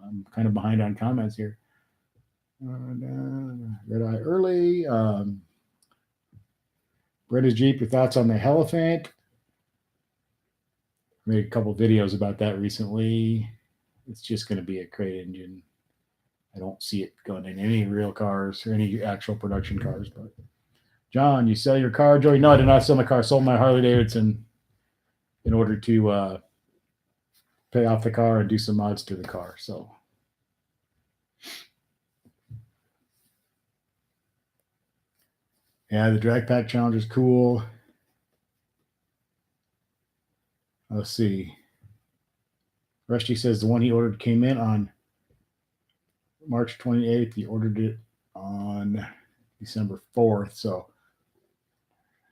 I'm kind of behind on comments here. Red eye early. Brenda's Jeep, your thoughts on the Elephant? Made a couple videos about that recently. It's just going to be a crate engine. I don't see it going in any real cars or any actual production cars. But John, you sell your car, Joey? No, I did not sell my car. I sold my Harley Davidson in order to pay off the car and do some mods to the car. So Yeah, the drag pack challenge is cool. Let's see. Rusty says the one he ordered came in on March 28th. He ordered it on December 4th. So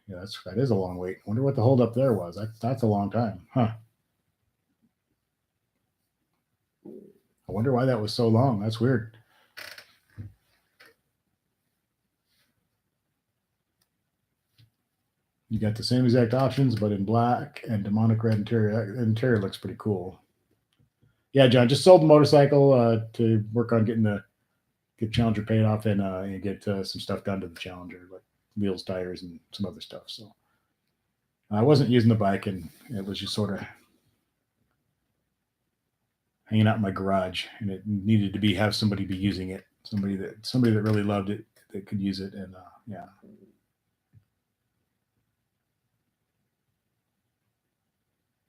yeah, that is a long wait. I wonder what the holdup there was. That's a long time, huh? I wonder why that was so long. That's weird. You got the same exact options, but in black and demonic red interior. The interior looks pretty cool. Yeah, John, just sold the motorcycle to work on get Challenger paid off and get some stuff done to the Challenger, like wheels, tires, and some other stuff. So I wasn't using the bike, and it was just sort of hanging out in my garage, and it needed to have somebody be using it, somebody that really loved it that could use it, and yeah.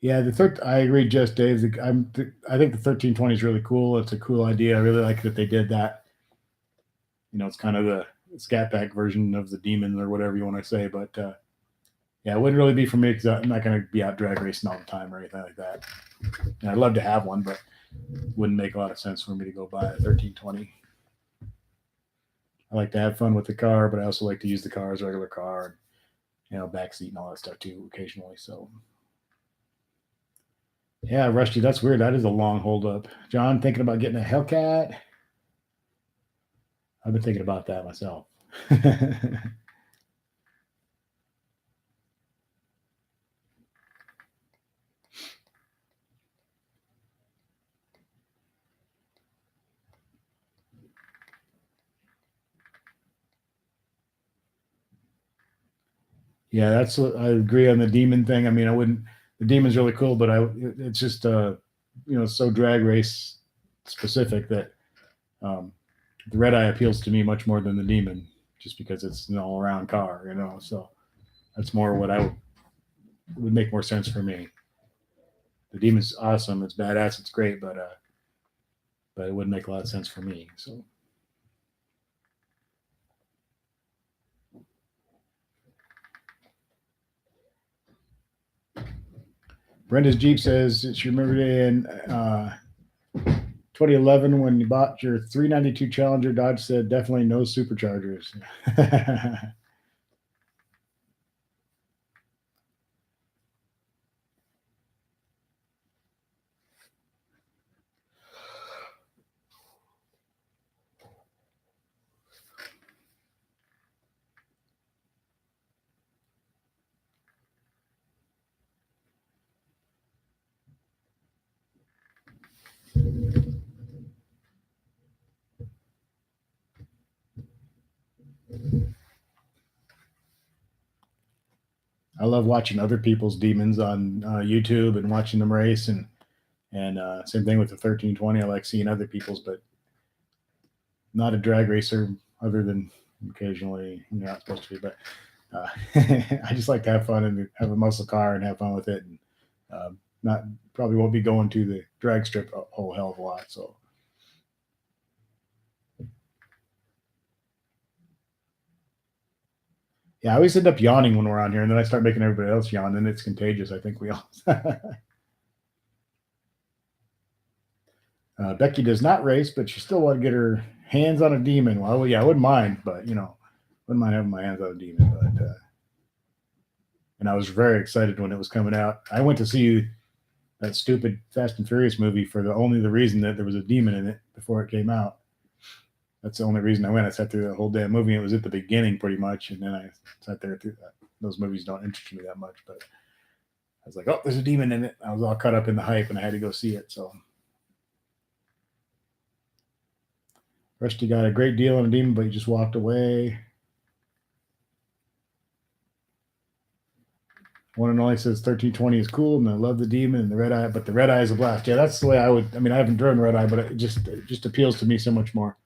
Yeah, I agree, just Dave. I think the 1320 is really cool. It's a cool idea. I really like that they did that. It's kind of the scat pack version of the demon or whatever you want to say, but yeah, it wouldn't really be for me because I'm not going to be out drag racing all the time or anything like that. And I'd love to have one, but it wouldn't make a lot of sense for me to go buy a 1320. I like to have fun with the car, but I also like to use the car as a regular car, and, backseat and all that stuff too occasionally. So yeah, Rusty, that's weird. That is a long holdup. John, thinking about getting a Hellcat. I've been thinking about that myself. Yeah, I agree on the demon thing. I mean, I wouldn't. The demon's really cool, but it's just so drag race specific that the red eye appeals to me much more than the demon, just because it's an all around car. So that's more what would make more sense for me. The demon's awesome. It's badass. It's great, but it wouldn't make a lot of sense for me. So. Brenda's Jeep says she remembered in 2011 when you bought your 392 Challenger. Dodge said definitely no superchargers. I love watching other people's demons on YouTube and watching them race, and same thing with the 1320. I like seeing other people's, but not a drag racer other than occasionally. You're not supposed to be, but I just like to have fun and have a muscle car and have fun with it, and not probably won't be going to the drag strip a whole hell of a lot. So. Yeah, I always end up yawning when we're on here, and then I start making everybody else yawn, and it's contagious. I think we all. Becky does not race, but she still want to get her hands on a demon. Well, yeah, I wouldn't mind, but wouldn't mind having my hands on a demon. But and I was very excited when it was coming out. I went to see that stupid Fast and Furious movie for only the reason that there was a demon in it before it came out. That's the only reason I went. I sat through the whole damn movie. It was at the beginning pretty much, and then I sat there through that. Those movies don't interest me that much, but I was like, oh, there's a demon in it. I was all caught up in the hype, and I had to go see it. So Rusty got a great deal on a demon, but he just walked away. One and only says 1320 is cool, and I love the demon and the red eye, but the red eye is a blast. Yeah, that's the way I would. I mean, I haven't driven red eye, but it just appeals to me so much more.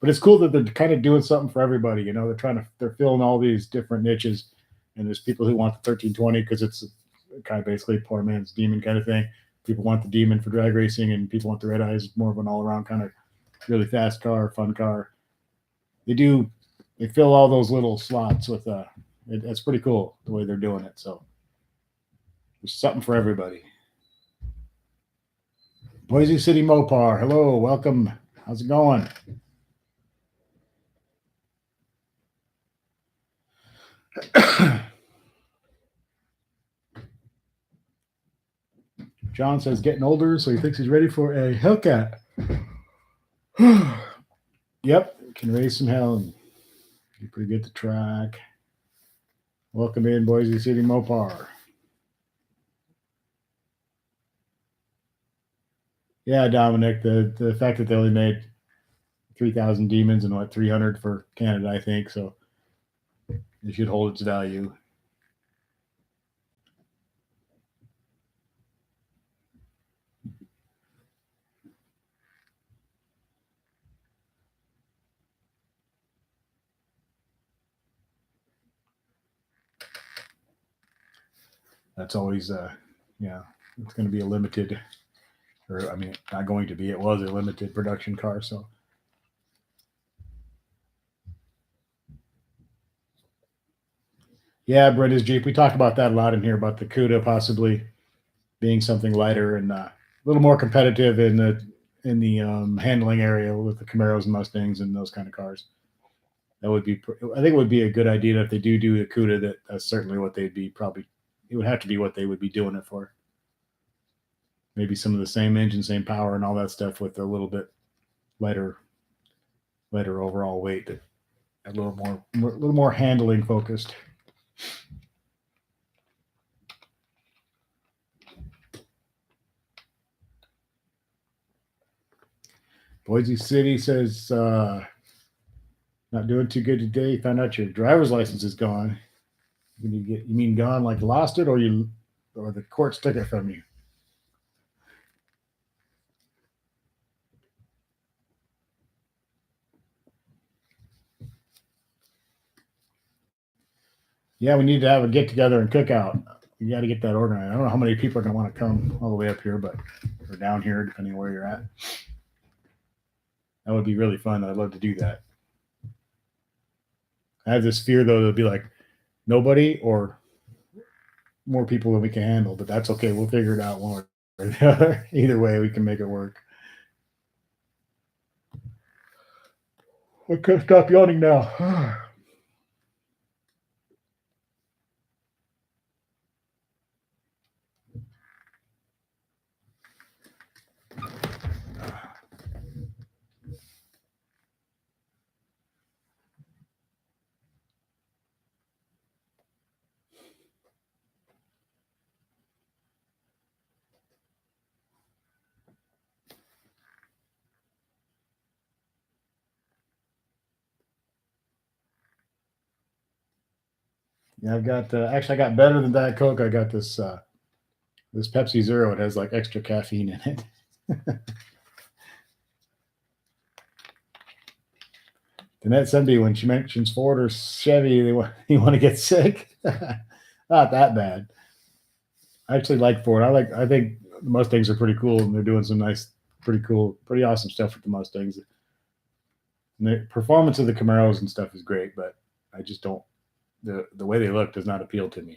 But it's cool that they're kind of doing something for everybody. They're filling all these different niches, and there's people who want the 1320 because it's kind of basically poor man's demon kind of thing. People want the demon for drag racing, and people want the red eyes, more of an all around kind of really fast car, fun car. They do they fill all those little slots with it's pretty cool the way they're doing it. So there's something for everybody. Boise City Mopar, hello, welcome. How's it going? John says getting older, so he thinks he's ready for a Hellcat. Yep, can raise some hell and be pretty good at the track. Welcome in, Boise City Mopar. Yeah, Dominic, the fact that they only made 3,000 demons and what 300 for Canada, I think, so it should hold its value. That's always yeah, it's going to be a limited, or I mean, not going to be. It was a limited production car, so. Yeah, Brenda's Jeep. We talked about that a lot in here about the CUDA possibly being something lighter and a little more competitive in the handling area with the Camaros and Mustangs and those kind of cars. That would be, I think it would be a good idea if they do the CUDA. That's certainly what they'd be probably. It would have to be what they would be doing it for. Maybe some of the same engine, same power, and all that stuff with a little bit lighter overall weight. A little more handling focused. Boise City says not doing too good today. You found out your driver's license is gone. You mean gone like lost it, or the courts took it from you? Yeah, we need to have a get together and cookout. You got to get that organized. I don't know how many people are going to want to come all the way up here, but or down here, depending on where you're at. That would be really fun. I'd love to do that. I have this fear though, it'll be like nobody or more people than we can handle, but that's okay. We'll figure it out one or the other. Either way, we can make it work. I can't stop yawning now. Yeah, I've got actually I got better than Diet Coke. I got this this Pepsi Zero. It has like extra caffeine in it. Danette Sunby, when she mentions Ford or Chevy, you want to get sick. Not that bad. I actually like Ford. I think the Mustangs are pretty cool, and they're doing some nice, pretty cool, pretty awesome stuff with the Mustangs. And the performance of the Camaros and stuff is great, but I just don't the way they look does not appeal to me.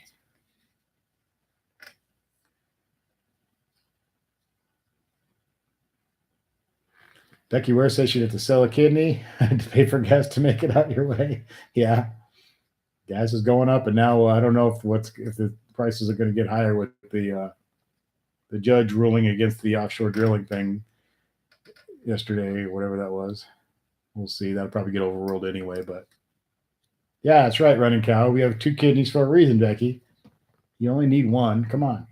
Becky Ware says she'd have to sell a kidney to pay for gas to make it out your way. Yeah, gas is going up, and now I don't know if the prices are going to get higher with the judge ruling against the offshore drilling thing yesterday or whatever that was. We'll see. That'll probably get overruled anyway, but yeah, that's right, running cow. We have two kidneys for a reason, Becky. You only need one. Come on.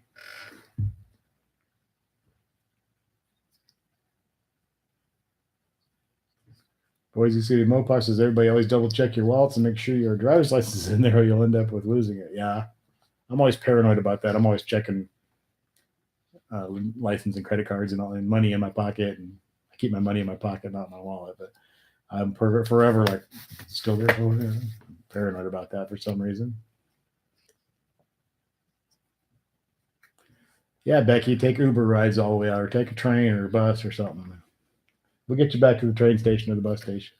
Boise City Mopar says everybody always double check your wallets and make sure your driver's license is in there or you'll end up with losing it. Yeah. I'm always paranoid about that. I'm always checking license and credit cards and all and money in my pocket, and I keep my money in my pocket, not my wallet. But I'm forever like still there. I'm paranoid about that for some reason. Yeah, Becky, take Uber rides all the way out, or take a train or a bus or something. We'll get you back to the train station or the bus station.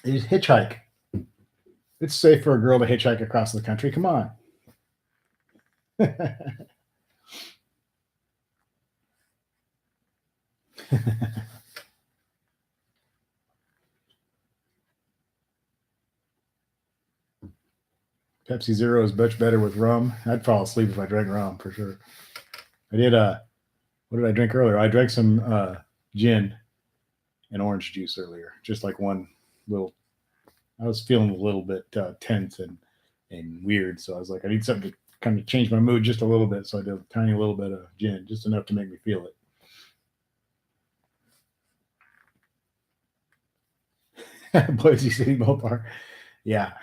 Is hitchhike. It's safe for a girl to hitchhike across the country. Come on. Pepsi Zero is much better with rum. I'd fall asleep if I drank rum for sure. I did. What did I drink earlier? I drank some gin and orange juice earlier. Just like one little. I was feeling a little bit tense and weird, so I was like, I need something to kind of change my mood just a little bit. So I did a tiny little bit of gin, just enough to make me feel it. Boise City Mopar. Yeah.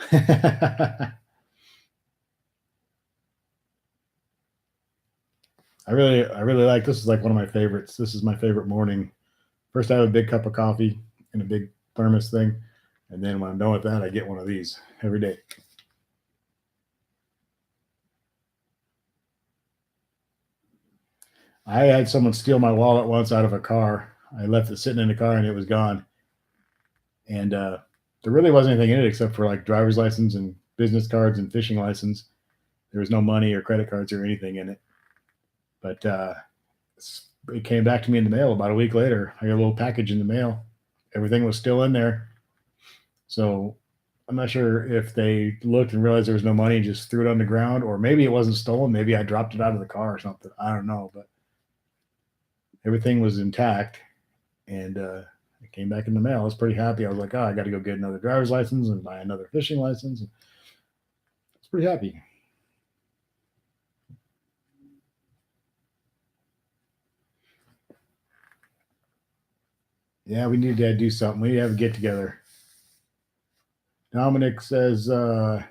I really like this. Is like one of my favorites. This is my favorite morning. First, I have a big cup of coffee in a big thermos thing, and then when I'm done with that, I get one of these every day. I had someone steal my wallet once out of a car. I left it sitting in the car and it was gone. And there really wasn't anything in it except for like driver's license and business cards and fishing license. There was no money or credit cards or anything in it. But it came back to me in the mail about a week later. I got a little package in the mail. Everything was still in there. So I'm not sure if they looked and realized there was no money and just threw it on the ground, or maybe it wasn't stolen. Maybe I dropped it out of the car or something. I don't know, but everything was intact, and it came back in the mail. I was pretty happy. I was like, oh, I got to go get another driver's license and buy another fishing license. I was pretty happy. Yeah, we need to do something. We need to have a get together. Dominic says, "Did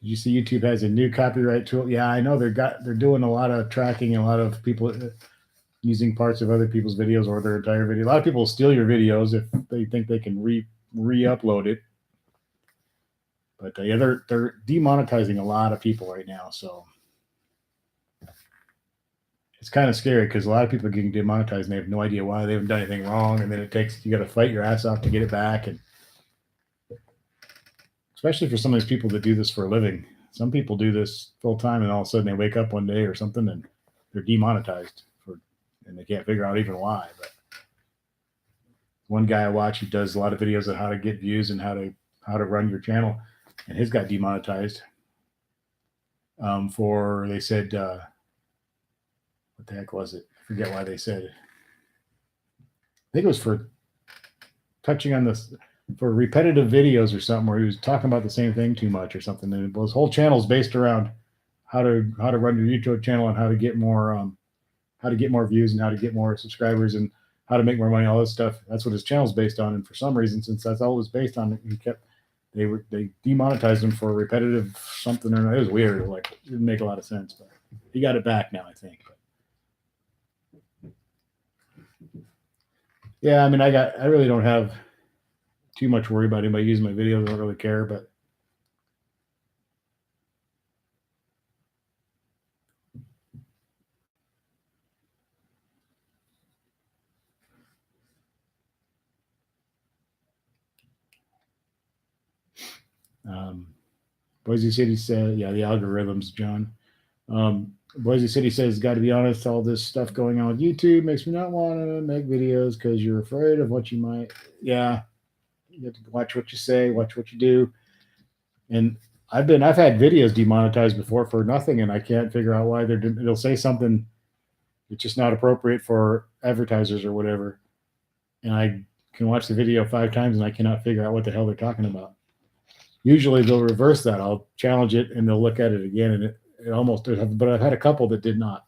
you see YouTube has a new copyright tool?" Yeah, I know they're doing a lot of tracking and a lot of people using parts of other people's videos or their entire video. A lot of people steal your videos if they think they can re-upload it. But yeah, they're demonetizing a lot of people right now, so it's kind of scary because a lot of people are getting demonetized and they have no idea why. They haven't done anything wrong, and then you got to fight your ass off to get it back, and especially for some of these people that do this for a living. Some people do this full time, and all of a sudden they wake up one day or something and they're demonetized and they can't figure out even why. But one guy I watch, he does a lot of videos on how to get views and how to run your channel, and his got demonetized for they said what the heck was it? I forget why they said it. I think it was for touching on this for repetitive videos or something where he was talking about the same thing too much or something. And his whole channel is based around how to run your YouTube channel and how to get more views and how to get more subscribers and how to make more money, all this stuff. That's what his channel's based on. And for some reason, since that's all it was based on, they demonetized him for repetitive something or another. It was weird. Like it didn't make a lot of sense, but he got it back now, I think. But yeah, I mean, I really don't have too much worry about anybody using my videos. I don't really care, but um, Boise City said, yeah, the algorithms, John. Boise City says, got to be honest, all this stuff going on with YouTube makes me not want to make videos because you're afraid of what you might. Yeah, you have to watch what you say, watch what you do. And I've had videos demonetized before for nothing, and I can't figure out why they'll say something that's just not appropriate for advertisers or whatever. And I can watch the video 5 times and I cannot figure out what the hell they're talking about. Usually they'll reverse that. I'll challenge it and they'll look at it again, and it almost does. But I've had a couple that did not.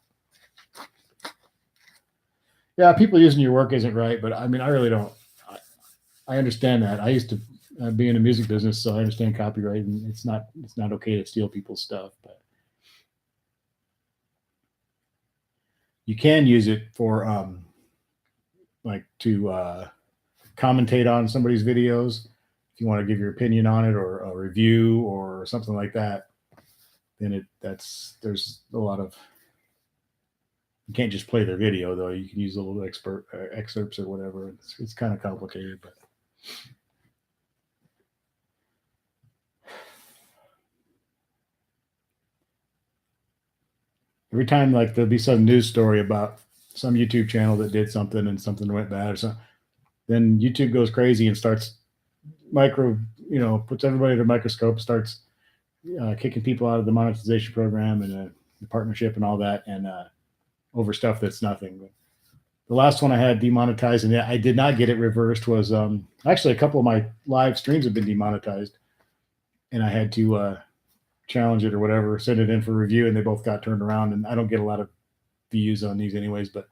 Yeah, people using your work isn't right, but I mean, I really don't. I understand that. I used to be in the music business, so I understand copyright, and it's not okay to steal people's stuff, but you can use it for like to commentate on somebody's videos if you want to give your opinion on it or a review or something like that. Then there's a lot of you can't just play their video though. You can use a little excerpts or whatever. It's kind of complicated, but Every time like there'll be some news story about some YouTube channel that did something and something went bad or something, then YouTube goes crazy and starts micro, puts everybody under a microscope, starts kicking people out of the monetization program and the partnership and all that, and over stuff that's nothing. But the last one I had demonetized, and I did not get it reversed, was actually a couple of my live streams have been demonetized, and I had to challenge it or whatever, send it in for review, and they both got turned around. And I don't get a lot of views on these anyways, but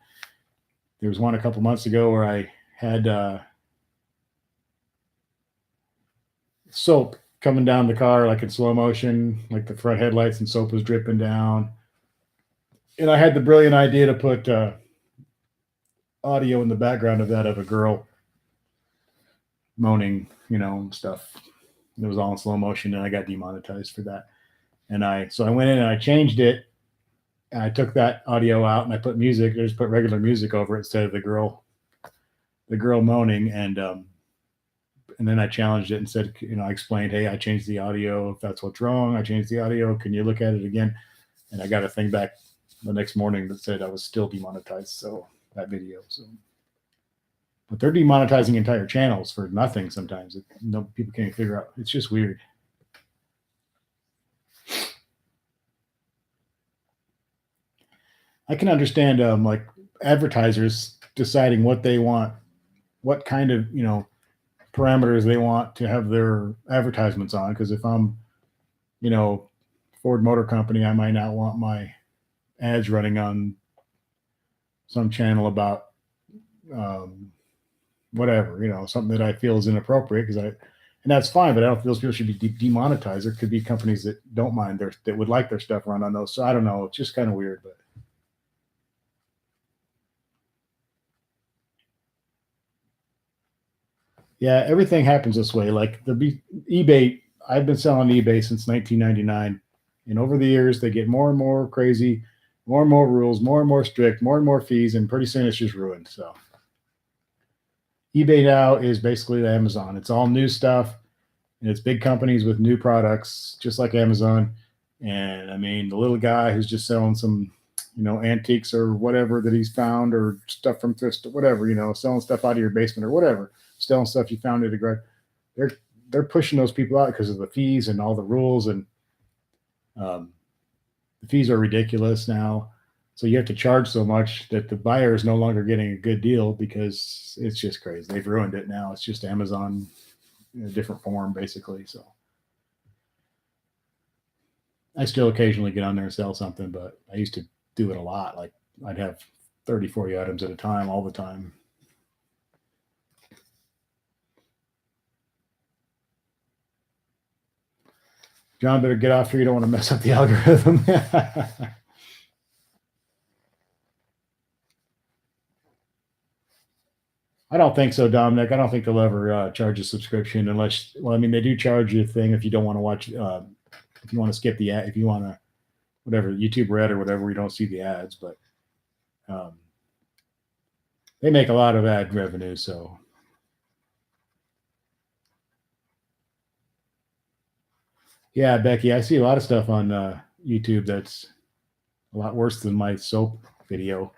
there was one a couple months ago where I had soap coming down the car like in slow motion, like the front headlights and soap was dripping down. And I had the brilliant idea to put audio in the background of that of a girl moaning, stuff. It was all in slow motion, and I got demonetized for that. And I went in and I changed it. And I took that audio out and I put music. I just put regular music over it instead of the girl moaning. And then I challenged it and said, I explained, hey, I changed the audio. If that's what's wrong, I changed the audio. Can you look at it again? And I got a thing back the next morning that said I was still demonetized. So that video. So, but they're demonetizing entire channels for nothing sometimes. People can't figure out. It's just weird. I can understand like advertisers deciding what they want, what kind of parameters they want to have their advertisements on. Because if I'm Ford Motor Company, I might not want my ads running on some channel about whatever, something that I feel is inappropriate, and that's fine, but I don't feel those people should be demonetized. There could be companies that don't mind that would like their stuff run on those. So I don't know. It's just kind of weird, but. Yeah, everything happens this way. Like eBay, I've been selling eBay since 1999, and over the years they get more and more crazy, more and more rules, more and more strict, more and more fees, and pretty soon it's just ruined. So eBay now is basically Amazon. It's all new stuff, and it's big companies with new products, just like Amazon. And I mean, the little guy who's just selling some, antiques or whatever that he's found, or stuff from thrift, whatever, selling stuff out of your basement or whatever, selling stuff you found at a garage. They're pushing those people out because of the fees and all the rules, and the fees are ridiculous now. So you have to charge so much that the buyer is no longer getting a good deal because it's just crazy. They've ruined it now. It's just Amazon in a different form, basically. So I still occasionally get on there and sell something, but I used to do it a lot. Like I'd have 30, 40 items at a time, all the time. John, better get off here. You don't want to mess up the algorithm. I don't think so, Dominic. I don't think they'll ever charge a subscription unless, well, I mean, they do charge you a thing if you don't want to watch, if you want to skip the ad, if you want to, whatever, YouTube Red or whatever, we don't see the ads, but they make a lot of ad revenue. So yeah, Becky, I see a lot of stuff on YouTube that's a lot worse than my soap video.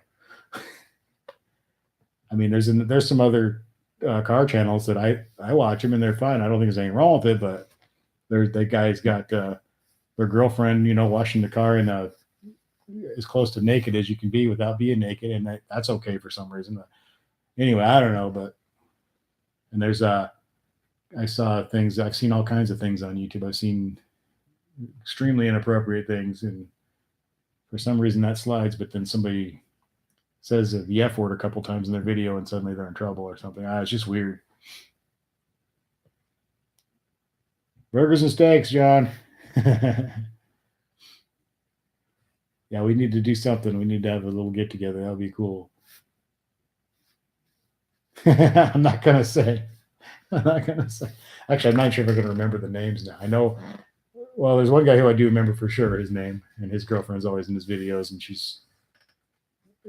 I mean, there's some other car channels that I watch them and they're fine. I don't think there's anything wrong with it, but that guy's got their girlfriend, washing the car in as close to naked as you can be without being naked, and that's okay for some reason. But anyway, I don't know, and there's I saw things. I've seen all kinds of things on YouTube. I've seen extremely inappropriate things, and for some reason that slides. But then somebody says the F word a couple times in their video, and suddenly they're in trouble or something. It's just weird. Burgers and steaks, John. Yeah, we need to do something. We need to have a little get together. That would be cool. I'm not gonna say. Actually, I'm not sure if I'm gonna remember the names now. I know. Well, there's one guy who I do remember for sure his name, and his girlfriend's always in his videos, and she's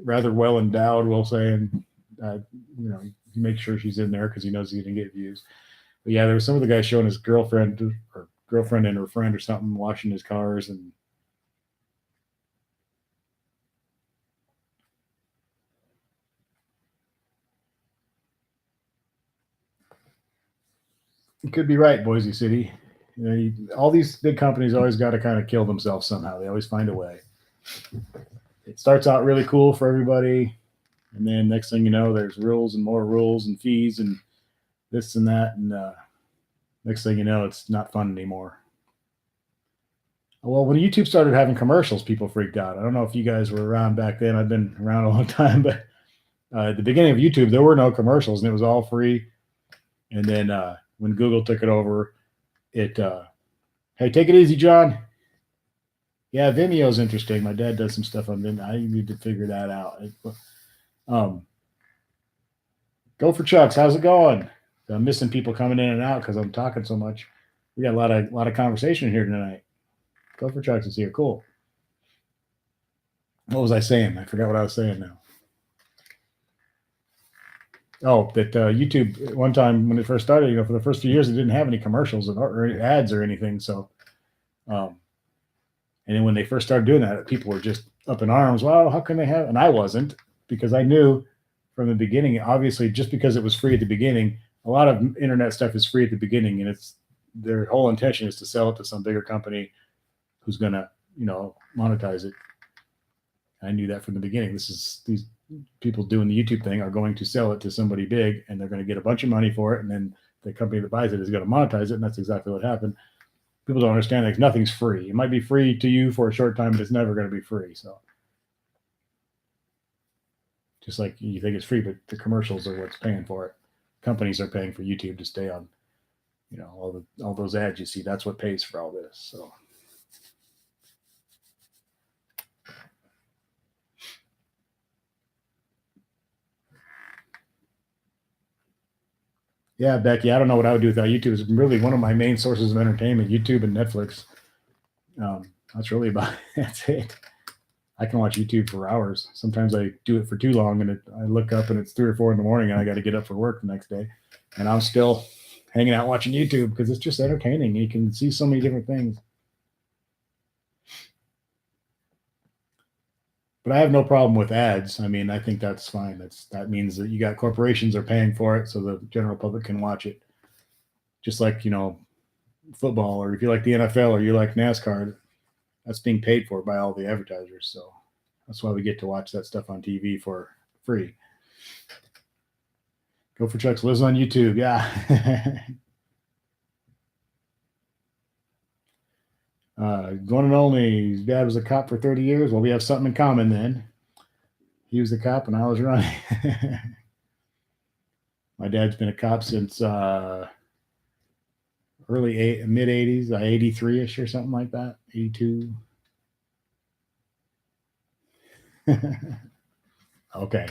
rather well endowed, we'll say, and he makes sure she's in there because he knows he's gonna get views. But yeah, there was some of the guys showing his girlfriend and her friend or something washing his cars, and You could be right, Boise City. All these big companies always got to kind of kill themselves somehow. They always find a way. It starts out really cool for everybody, and then next thing you know, there's rules and more rules and fees and this and that, and next thing you know, it's not fun anymore. Well, when YouTube started having commercials, people freaked out. I don't know if you guys were around back then. I've been around a long time, but at the beginning of YouTube, there were no commercials, and it was all free. And then when Google took it over, it hey, take it easy, John. Yeah, Vimeo's interesting. My dad does some stuff on Vimeo. I need to figure that out. Go for Chucks. How's it going? I'm missing people coming in and out because I'm talking so much. We got a lot of conversation here tonight. Go for Chucks is here. Cool. What was I saying? I forgot what I was saying now. Oh, that YouTube one time when it first started, for the first few years, it didn't have any commercials or ads or anything. So, and then when they first started doing that, people were just up in arms. Wow, how can they have? And I wasn't, because I knew from the beginning, obviously, just because it was free at the beginning, a lot of internet stuff is free at the beginning, and their whole intention is to sell it to some bigger company who's going to, monetize it. I knew that from the beginning. These people doing the YouTube thing are going to sell it to somebody big, and they're going to get a bunch of money for it, and then the company that buys it is going to monetize it, and that's exactly what happened. People don't understand that nothing's free. It might be free to you for a short time, but it's never going to be free. So, just like you think it's free, but the commercials are what's paying for it. Companies are paying for YouTube to stay on, all those ads you see. That's what pays for all this. So. Yeah, Becky, I don't know what I would do without YouTube. It's really one of my main sources of entertainment, YouTube and Netflix. That's really about that's it. I can watch YouTube for hours. Sometimes I do it for too long, and I look up and it's 3 or 4 in the morning, and I got to get up for work the next day, and I'm still hanging out watching YouTube because it's just entertaining. You can see so many different things. But I have no problem with ads. I mean, I think that's fine. That means that you got corporations are paying for it, so the general public can watch it. Just like football, or if you like the NFL or you like NASCAR, that's being paid for by all the advertisers. So that's why we get to watch that stuff on TV for free. Go for Chucks lives on YouTube. Yeah. One and only. His dad was a cop for 30 years. Well, we have something in common then. He was a cop and I was running. My dad's been a cop since mid 80s, 83ish or something like that, 82. Okay.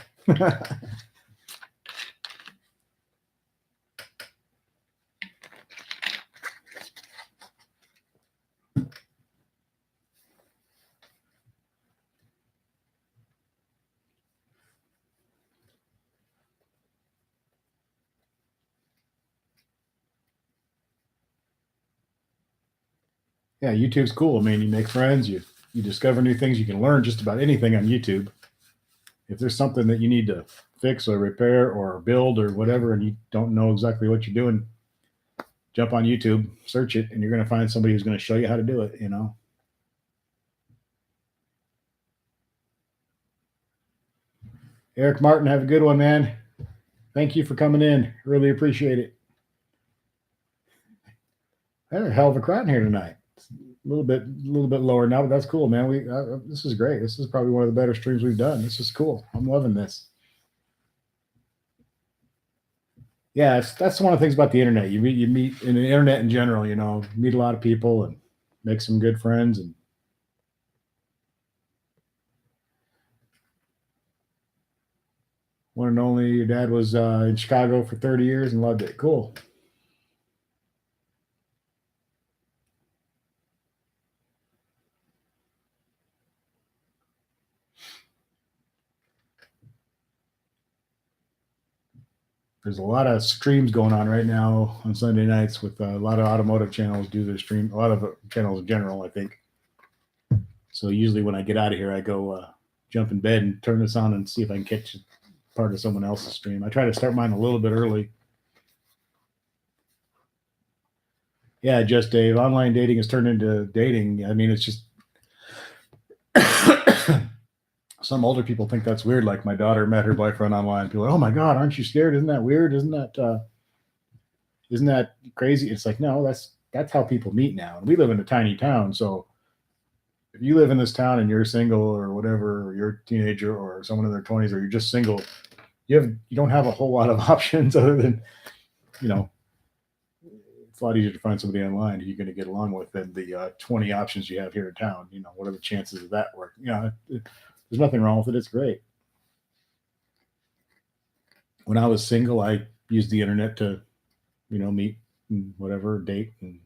Yeah, YouTube's cool. I mean, you make friends, you discover new things, you can learn just about anything on YouTube. If there's something that you need to fix or repair or build or whatever, and you don't know exactly what you're doing, jump on YouTube, search it, and you're going to find somebody who's going to show you how to do it, Eric Martin, have a good one, man. Thank you for coming in. Really appreciate it. There's a hell of a crowd in here tonight. It's a little bit lower now, but that's cool, man. This is great. This is probably one of the better streams we've done. This is cool. I'm loving this. Yeah, that's one of the things about the internet. You meet in the internet in general. Meet a lot of people and make some good friends. And one and only, your dad was in Chicago for 30 years and loved it. Cool. There's a lot of streams going on right now on Sunday nights with a lot of automotive channels do their stream. A lot of channels in general, I think. So usually when I get out of here, I go jump in bed and turn this on and see if I can catch part of someone else's stream. I try to start mine a little bit early. Yeah, just Dave. Online dating has turned into dating. I mean, it's just some older people think that's weird. Like my daughter met her boyfriend online. People are, oh my god, aren't you scared? Isn't that weird? Isn't that crazy? It's like no, that's how people meet now. And we live in a tiny town, so if you live in this town and you're single or whatever, or you're a teenager or someone in their 20s, or you're just single, you don't have a whole lot of options other than you know it's a lot easier to find somebody online who you're going to get along with than the 20 options you have here in town. What are the chances of that working? There's nothing wrong with it. It's great. When I was single, I used the internet to, meet and whatever, date, and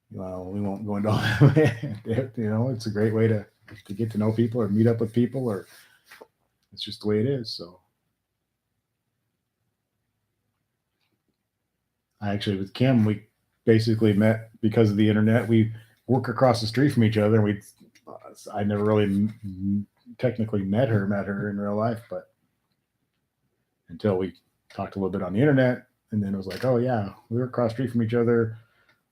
well, we won't go into all that. It's a great way to get to know people or meet up with people, or it's just the way it is. So I actually, with Kim, we basically met because of the internet. We work across the street from each other, and I never really technically met her in real life, but until we talked a little bit on the internet, and then it was like, oh yeah, we were across the street from each other,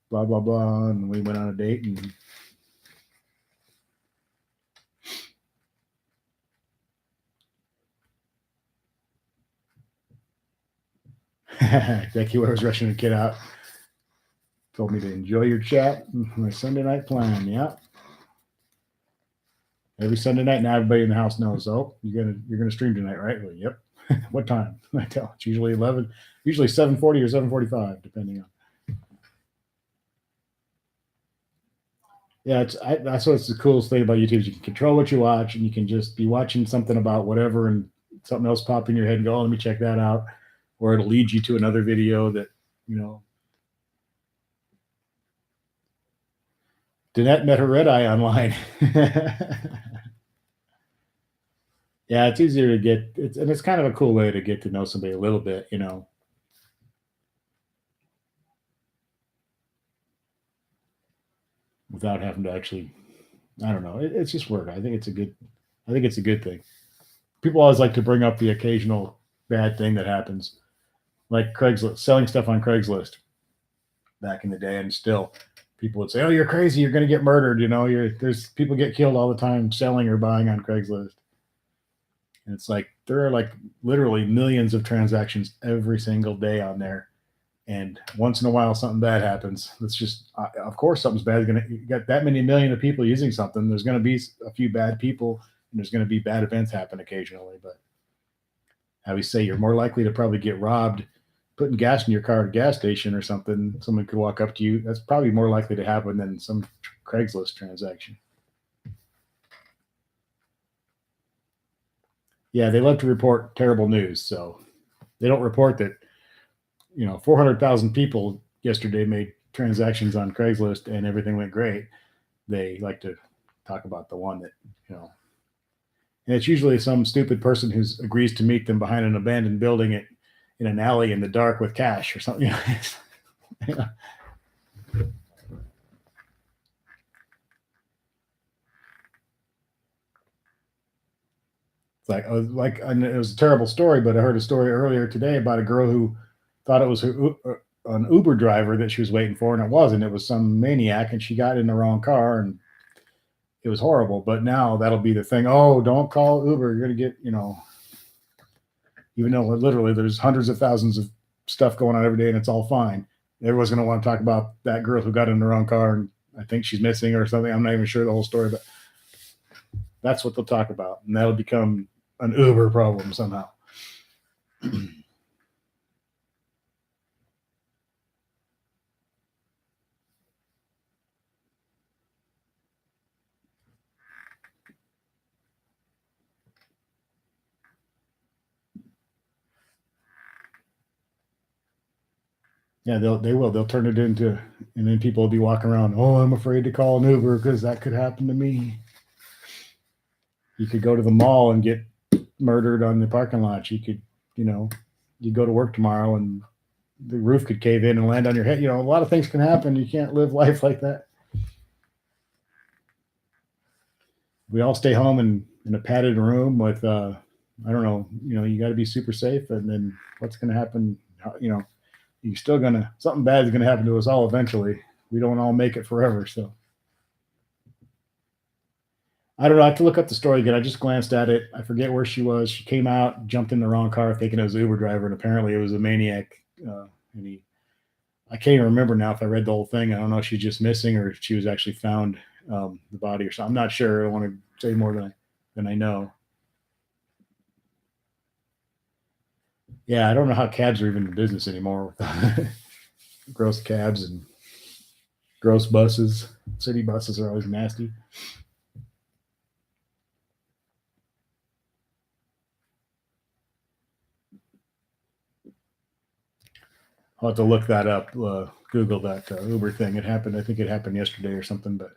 blah blah blah, and we went on a date. And Becky was rushing the kid out. Told me to enjoy your chat. My Sunday night plan. Yeah. Every Sunday night now, everybody in the house knows. Oh, you're gonna stream tonight, right? Well, yep. What time? I tell. It's usually 11, usually 7:40 or 7:45, depending on. Yeah, that's what's the coolest thing about YouTube is you can control what you watch, and you can just be watching something about whatever, and something else pop in your head and go, oh, let me check that out, or it'll lead you to another video that you know. Danette met her red eye online. Yeah, it's easier to get and it's kind of a cool way to get to know somebody a little bit, without having to actually. I don't know. It's just work. I think it's a good thing. People always like to bring up the occasional bad thing that happens, like Craigslist, selling stuff on Craigslist back in the day, and still people would say, "Oh, you're crazy. You're going to get murdered." There's people get killed all the time selling or buying on Craigslist. And it's like there are like literally millions of transactions every single day on there. And once in a while, something bad happens. It's just, of course, something's bad. You got that many million of people using something. There's going to be a few bad people, and there's going to be bad events happen occasionally. But how we say, you're more likely to probably get robbed putting gas in your car at a gas station or something. Someone could walk up to you. That's probably more likely to happen than some Craigslist transaction. Yeah, they love to report terrible news. So they don't report that 400,000 people yesterday made transactions on Craigslist and everything went great. They like to talk about the one that, and it's usually some stupid person who agrees to meet them behind an abandoned building in an alley in the dark with cash or something. Yeah. It's like and it was a terrible story, but I heard a story earlier today about a girl who thought it was an Uber driver that she was waiting for, and it wasn't. It was some maniac, and she got in the wrong car, and it was horrible. But now that'll be the thing. Oh, don't call Uber. You're gonna get, even though literally there's hundreds of thousands of stuff going on every day, and it's all fine. Everyone's gonna want to talk about that girl who got in the wrong car, and I think she's missing or something. I'm not even sure the whole story, but that's what they'll talk about, and that'll become an Uber problem somehow. Yeah, they'll turn it into, and then people will be walking around. Oh, I'm afraid to call an Uber because that could happen to me. You could go to the mall and get murdered on the parking lot. You go to work tomorrow and the roof could cave in and land on your head. A lot of things can happen. You can't live life like that. We all stay home in a padded room with, I don't know, you got to be super safe. And then what's going to happen? you're still something bad is gonna happen to us all eventually. We don't all make it forever. So I don't know. I have to look up the story again. I just glanced at it. I forget where she was. She came out, jumped in the wrong car, thinking it was an Uber driver, and apparently it was a maniac. And I can't even remember now if I read the whole thing. I don't know if she's just missing or if she was actually found the body or something. I'm not sure. I don't want to say more than I know. Yeah, I don't know how cabs are even in business anymore. Gross cabs and gross buses. City buses are always nasty. I'll have to look that up. Google that Uber thing. It happened. I think it happened yesterday or something. But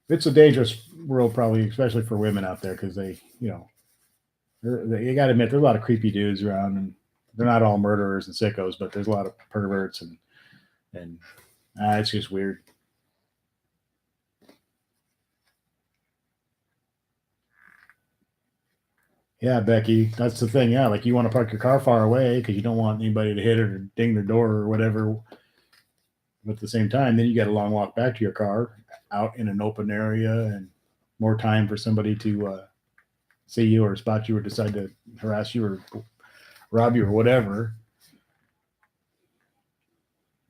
it's a dangerous world, probably, especially for women out there, because you got to admit there's a lot of creepy dudes around, and they're not all murderers and sickos, but there's a lot of perverts and it's just weird. Yeah, Becky, that's the thing. Yeah, like you want to park your car far away because you don't want anybody to hit it or ding their door or whatever. But at the same time, then you got a long walk back to your car out in an open area and more time for somebody to see you or spot you or decide to harass you or rob you or whatever.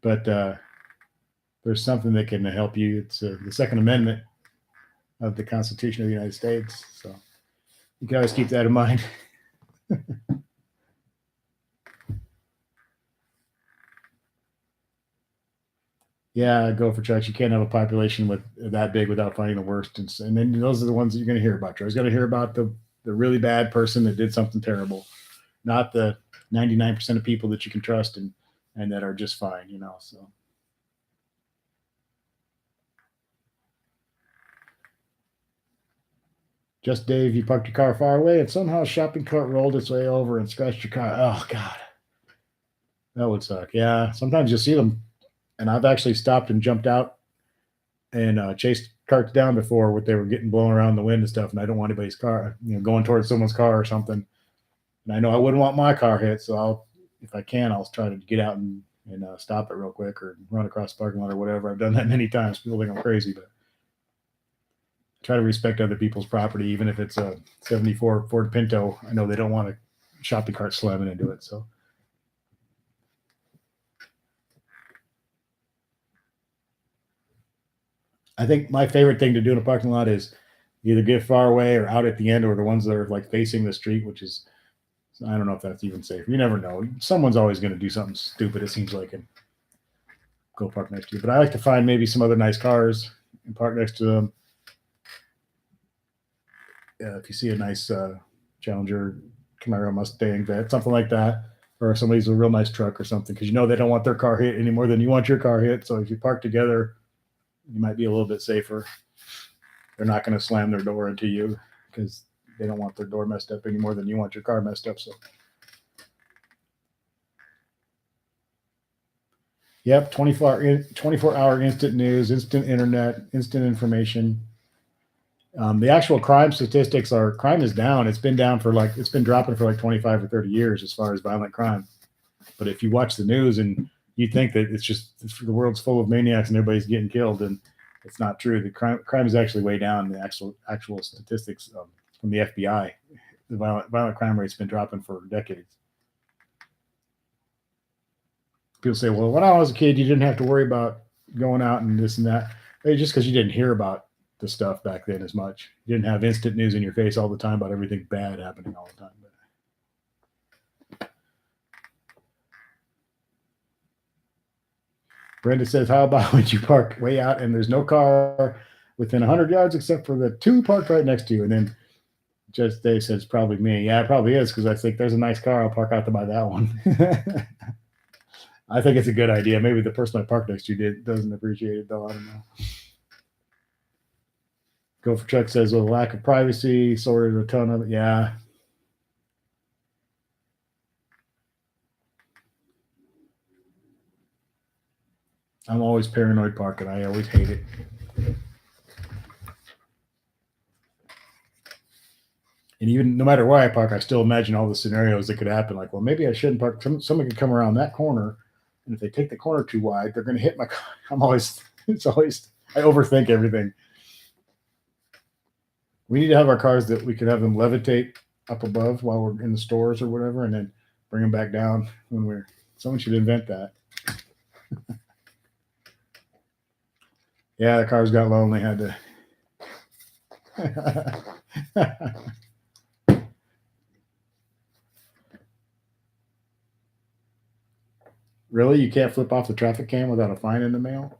But there's something that can help you. It's the Second Amendment of the Constitution of the United States. So you can always keep that in mind. Yeah, go for trucks. You can't have a population with that big without finding the worst. And then those are the ones that you're going to hear about. You're always going to hear about the really bad person that did something terrible, not the 99% of people that you can trust and that are just fine, So just Dave, you parked your car far away and somehow a shopping cart rolled its way over and scratched your car. Oh God, that would suck. Yeah, sometimes you'll see them, and I've actually stopped and jumped out and chased carts down before what they were getting blown around the wind and stuff. And I don't want anybody's car, going towards someone's car or something. And I know I wouldn't want my car hit, so if I can, I'll try to get out and stop it real quick or run across the parking lot or whatever. I've done that many times. People think I'm crazy, but try to respect other people's property, even if it's a '74 Ford Pinto. I know they don't want a shopping cart slamming into it, so. I think my favorite thing to do in a parking lot is either get far away or out at the end, or the ones that are like facing the street, which is, I don't know if that's even safe. You never know. Someone's always going to do something stupid, it seems like, and go park next to you. But I like to find maybe some other nice cars and park next to them. If you see a nice Challenger, Camaro, Mustang, that something like that, or somebody's a real nice truck or something, because they don't want their car hit any more than you want your car hit. So if you park together, you might be a little bit safer. They're not going to slam their door into you because they don't want their door messed up any more than you want your car messed up. So, yep, 24-hour instant news, instant internet, instant information. The actual crime statistics crime is down. It's been dropping for like 25 or 30 years as far as violent crime. But if you watch the news and you think that the world's full of maniacs and everybody's getting killed, and it's not true. The crime is actually way down. The actual statistics from the FBI, the violent crime rate's been dropping for decades. People say, well, when I was a kid, you didn't have to worry about going out and this and that. It's just because you didn't hear about the stuff back then as much. You didn't have instant news in your face all the time about everything bad happening all the time. Brenda says, how about when you park way out and there's no car within 100 yards except for the two parked right next to you? And then Just Dave says, probably me. Yeah, it probably is, because I think there's a nice car. I'll park out to buy that one. I think it's a good idea. Maybe the person I parked next to doesn't appreciate it, though. I don't know. Go for Chuck says, well, lack of privacy, sorted a ton of it. Yeah. I'm always paranoid parking. I always hate it. And even no matter where I park, I still imagine all the scenarios that could happen. Like, well, maybe I shouldn't park. Someone could come around that corner, and if they take the corner too wide, they're going to hit my car. It's always, I overthink everything. We need to have our cars that we could have them levitate up above while we're in the stores or whatever, and then bring them back down when we're. Someone should invent that. Yeah, the cars got lonely. Had to. Really? You can't flip off the traffic cam without a fine in the mail?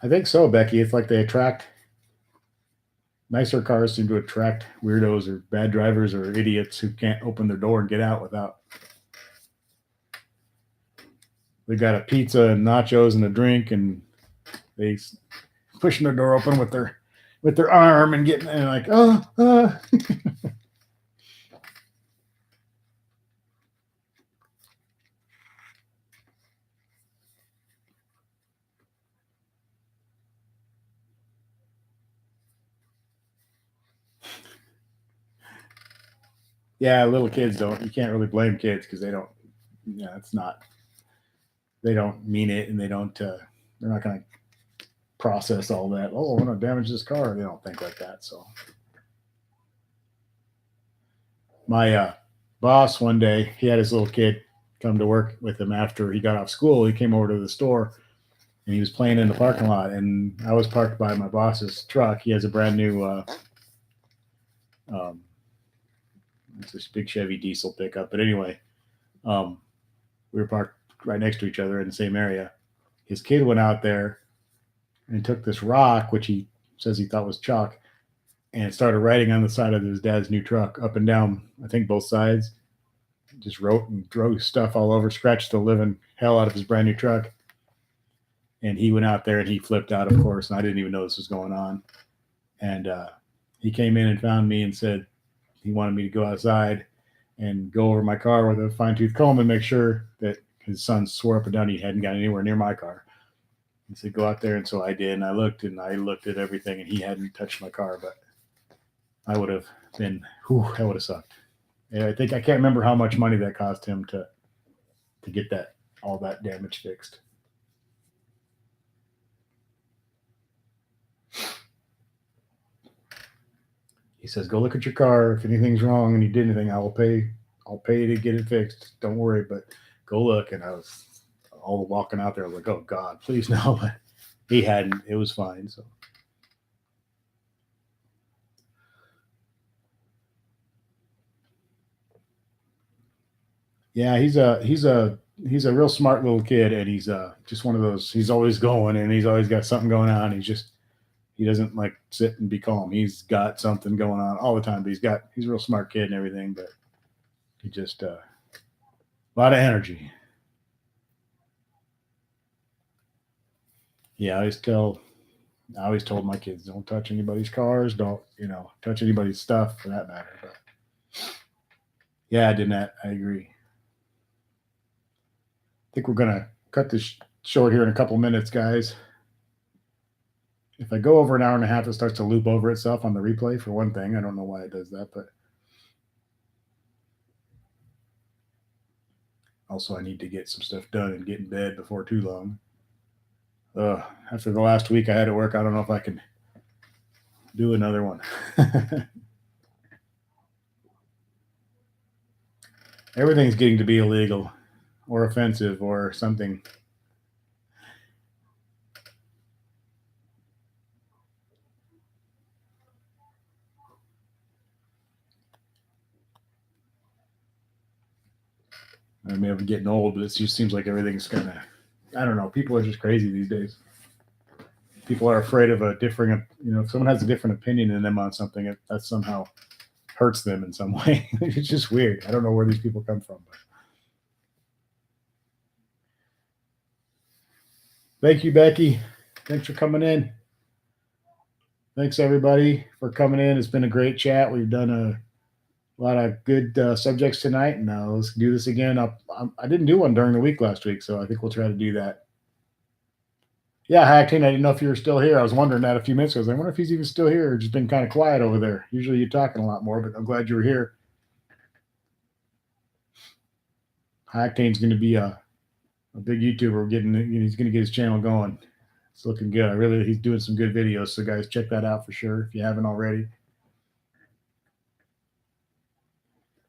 I think so, Becky. It's like they attract nicer cars seem to attract weirdos or bad drivers or idiots who can't open their door and get out without. They got a pizza and nachos and a drink, and they pushing their door open with their arm and getting and like, oh. Yeah, little kids don't. You can't really blame kids because they don't. Yeah, it's not. They don't mean it, and they don't. They're not going to process all that. Oh, I want to damage this car. They don't think like that. So, my boss one day, he had his little kid come to work with him after he got off school. He came over to the store, and he was playing in the parking lot. And I was parked by my boss's truck. He has a brand new. It's this big Chevy diesel pickup. But anyway, we were parked right next to each other in the same area. His kid went out there and took this rock, which he says he thought was chalk, and started writing on the side of his dad's new truck up and down, I think both sides. Just wrote and drew stuff all over, scratched the living hell out of his brand new truck. And he went out there and he flipped out, of course, and I didn't even know this was going on. And he came in and found me and said he wanted me to go outside and go over my car with a fine-tooth comb and make sure that his son swore up and down he hadn't got anywhere near my car. He said, go out there. And so I did. And I looked at everything, and he hadn't touched my car, but I would have been, that would have sucked. And I can't remember how much money that cost him to get all that damage fixed. He says, go look at your car. If anything's wrong and you did anything, I'll pay to get it fixed. Don't worry, but go look. And I was all walking out there. I was like, oh God, please no. But he hadn't. It was fine. So. Yeah, he's a real smart little kid, and he's just one of those. He's always going, and he's always got something going on. He doesn't like sit and be calm. He's got something going on all the time. But he's a real smart kid and everything, but he just a lot of energy. Yeah, I always told my kids, don't touch anybody's cars, don't touch anybody's stuff for that matter. But yeah, I agree. I think we're gonna cut this short here in a couple minutes, guys. If I go over an hour and a half, it starts to loop over itself on the replay for one thing. I don't know why it does that, but also I need to get some stuff done and get in bed before too long. After the last week I had at work, I don't know if I can do another one. Everything's getting to be illegal or offensive or something. I may be getting old, but it just seems like everything's kind of, I don't know. People are just crazy these days. People are afraid of a different, if someone has a different opinion than them on something, that somehow hurts them in some way. It's just weird. I don't know where these people come from. But. Thank you, Becky. Thanks for coming in. Thanks, everybody, for coming in. It's been a great chat. We've done A lot of good subjects tonight, and let's do this again. I didn't do one during the week last week, so I think we'll try to do that. Yeah, Hackteen, I didn't know if you were still here. I was wondering that a few minutes ago. I was like, I wonder if he's even still here or just been kind of quiet over there. Usually you're talking a lot more, but I'm glad you were here. Hackteen's going to be a big YouTuber. He's going to get his channel going. It's looking good. He's doing some good videos. So guys, check that out for sure if you haven't already.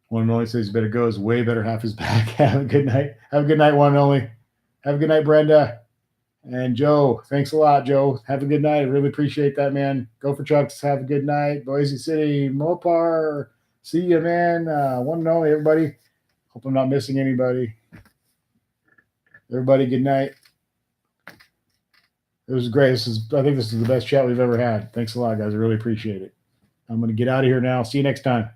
One and only says better go. His way better half is back. Have a good night. Have a good night, one and only. Have a good night, Brenda. And Joe, thanks a lot, Joe. Have a good night. I really appreciate that, man. Go for Chucks. Have a good night. Boise City, Mopar. See you, man. One and only, everybody. Hope I'm not missing anybody. Everybody, good night. It was great. I think this is the best chat we've ever had. Thanks a lot, guys. I really appreciate it. I'm going to get out of here now. See you next time.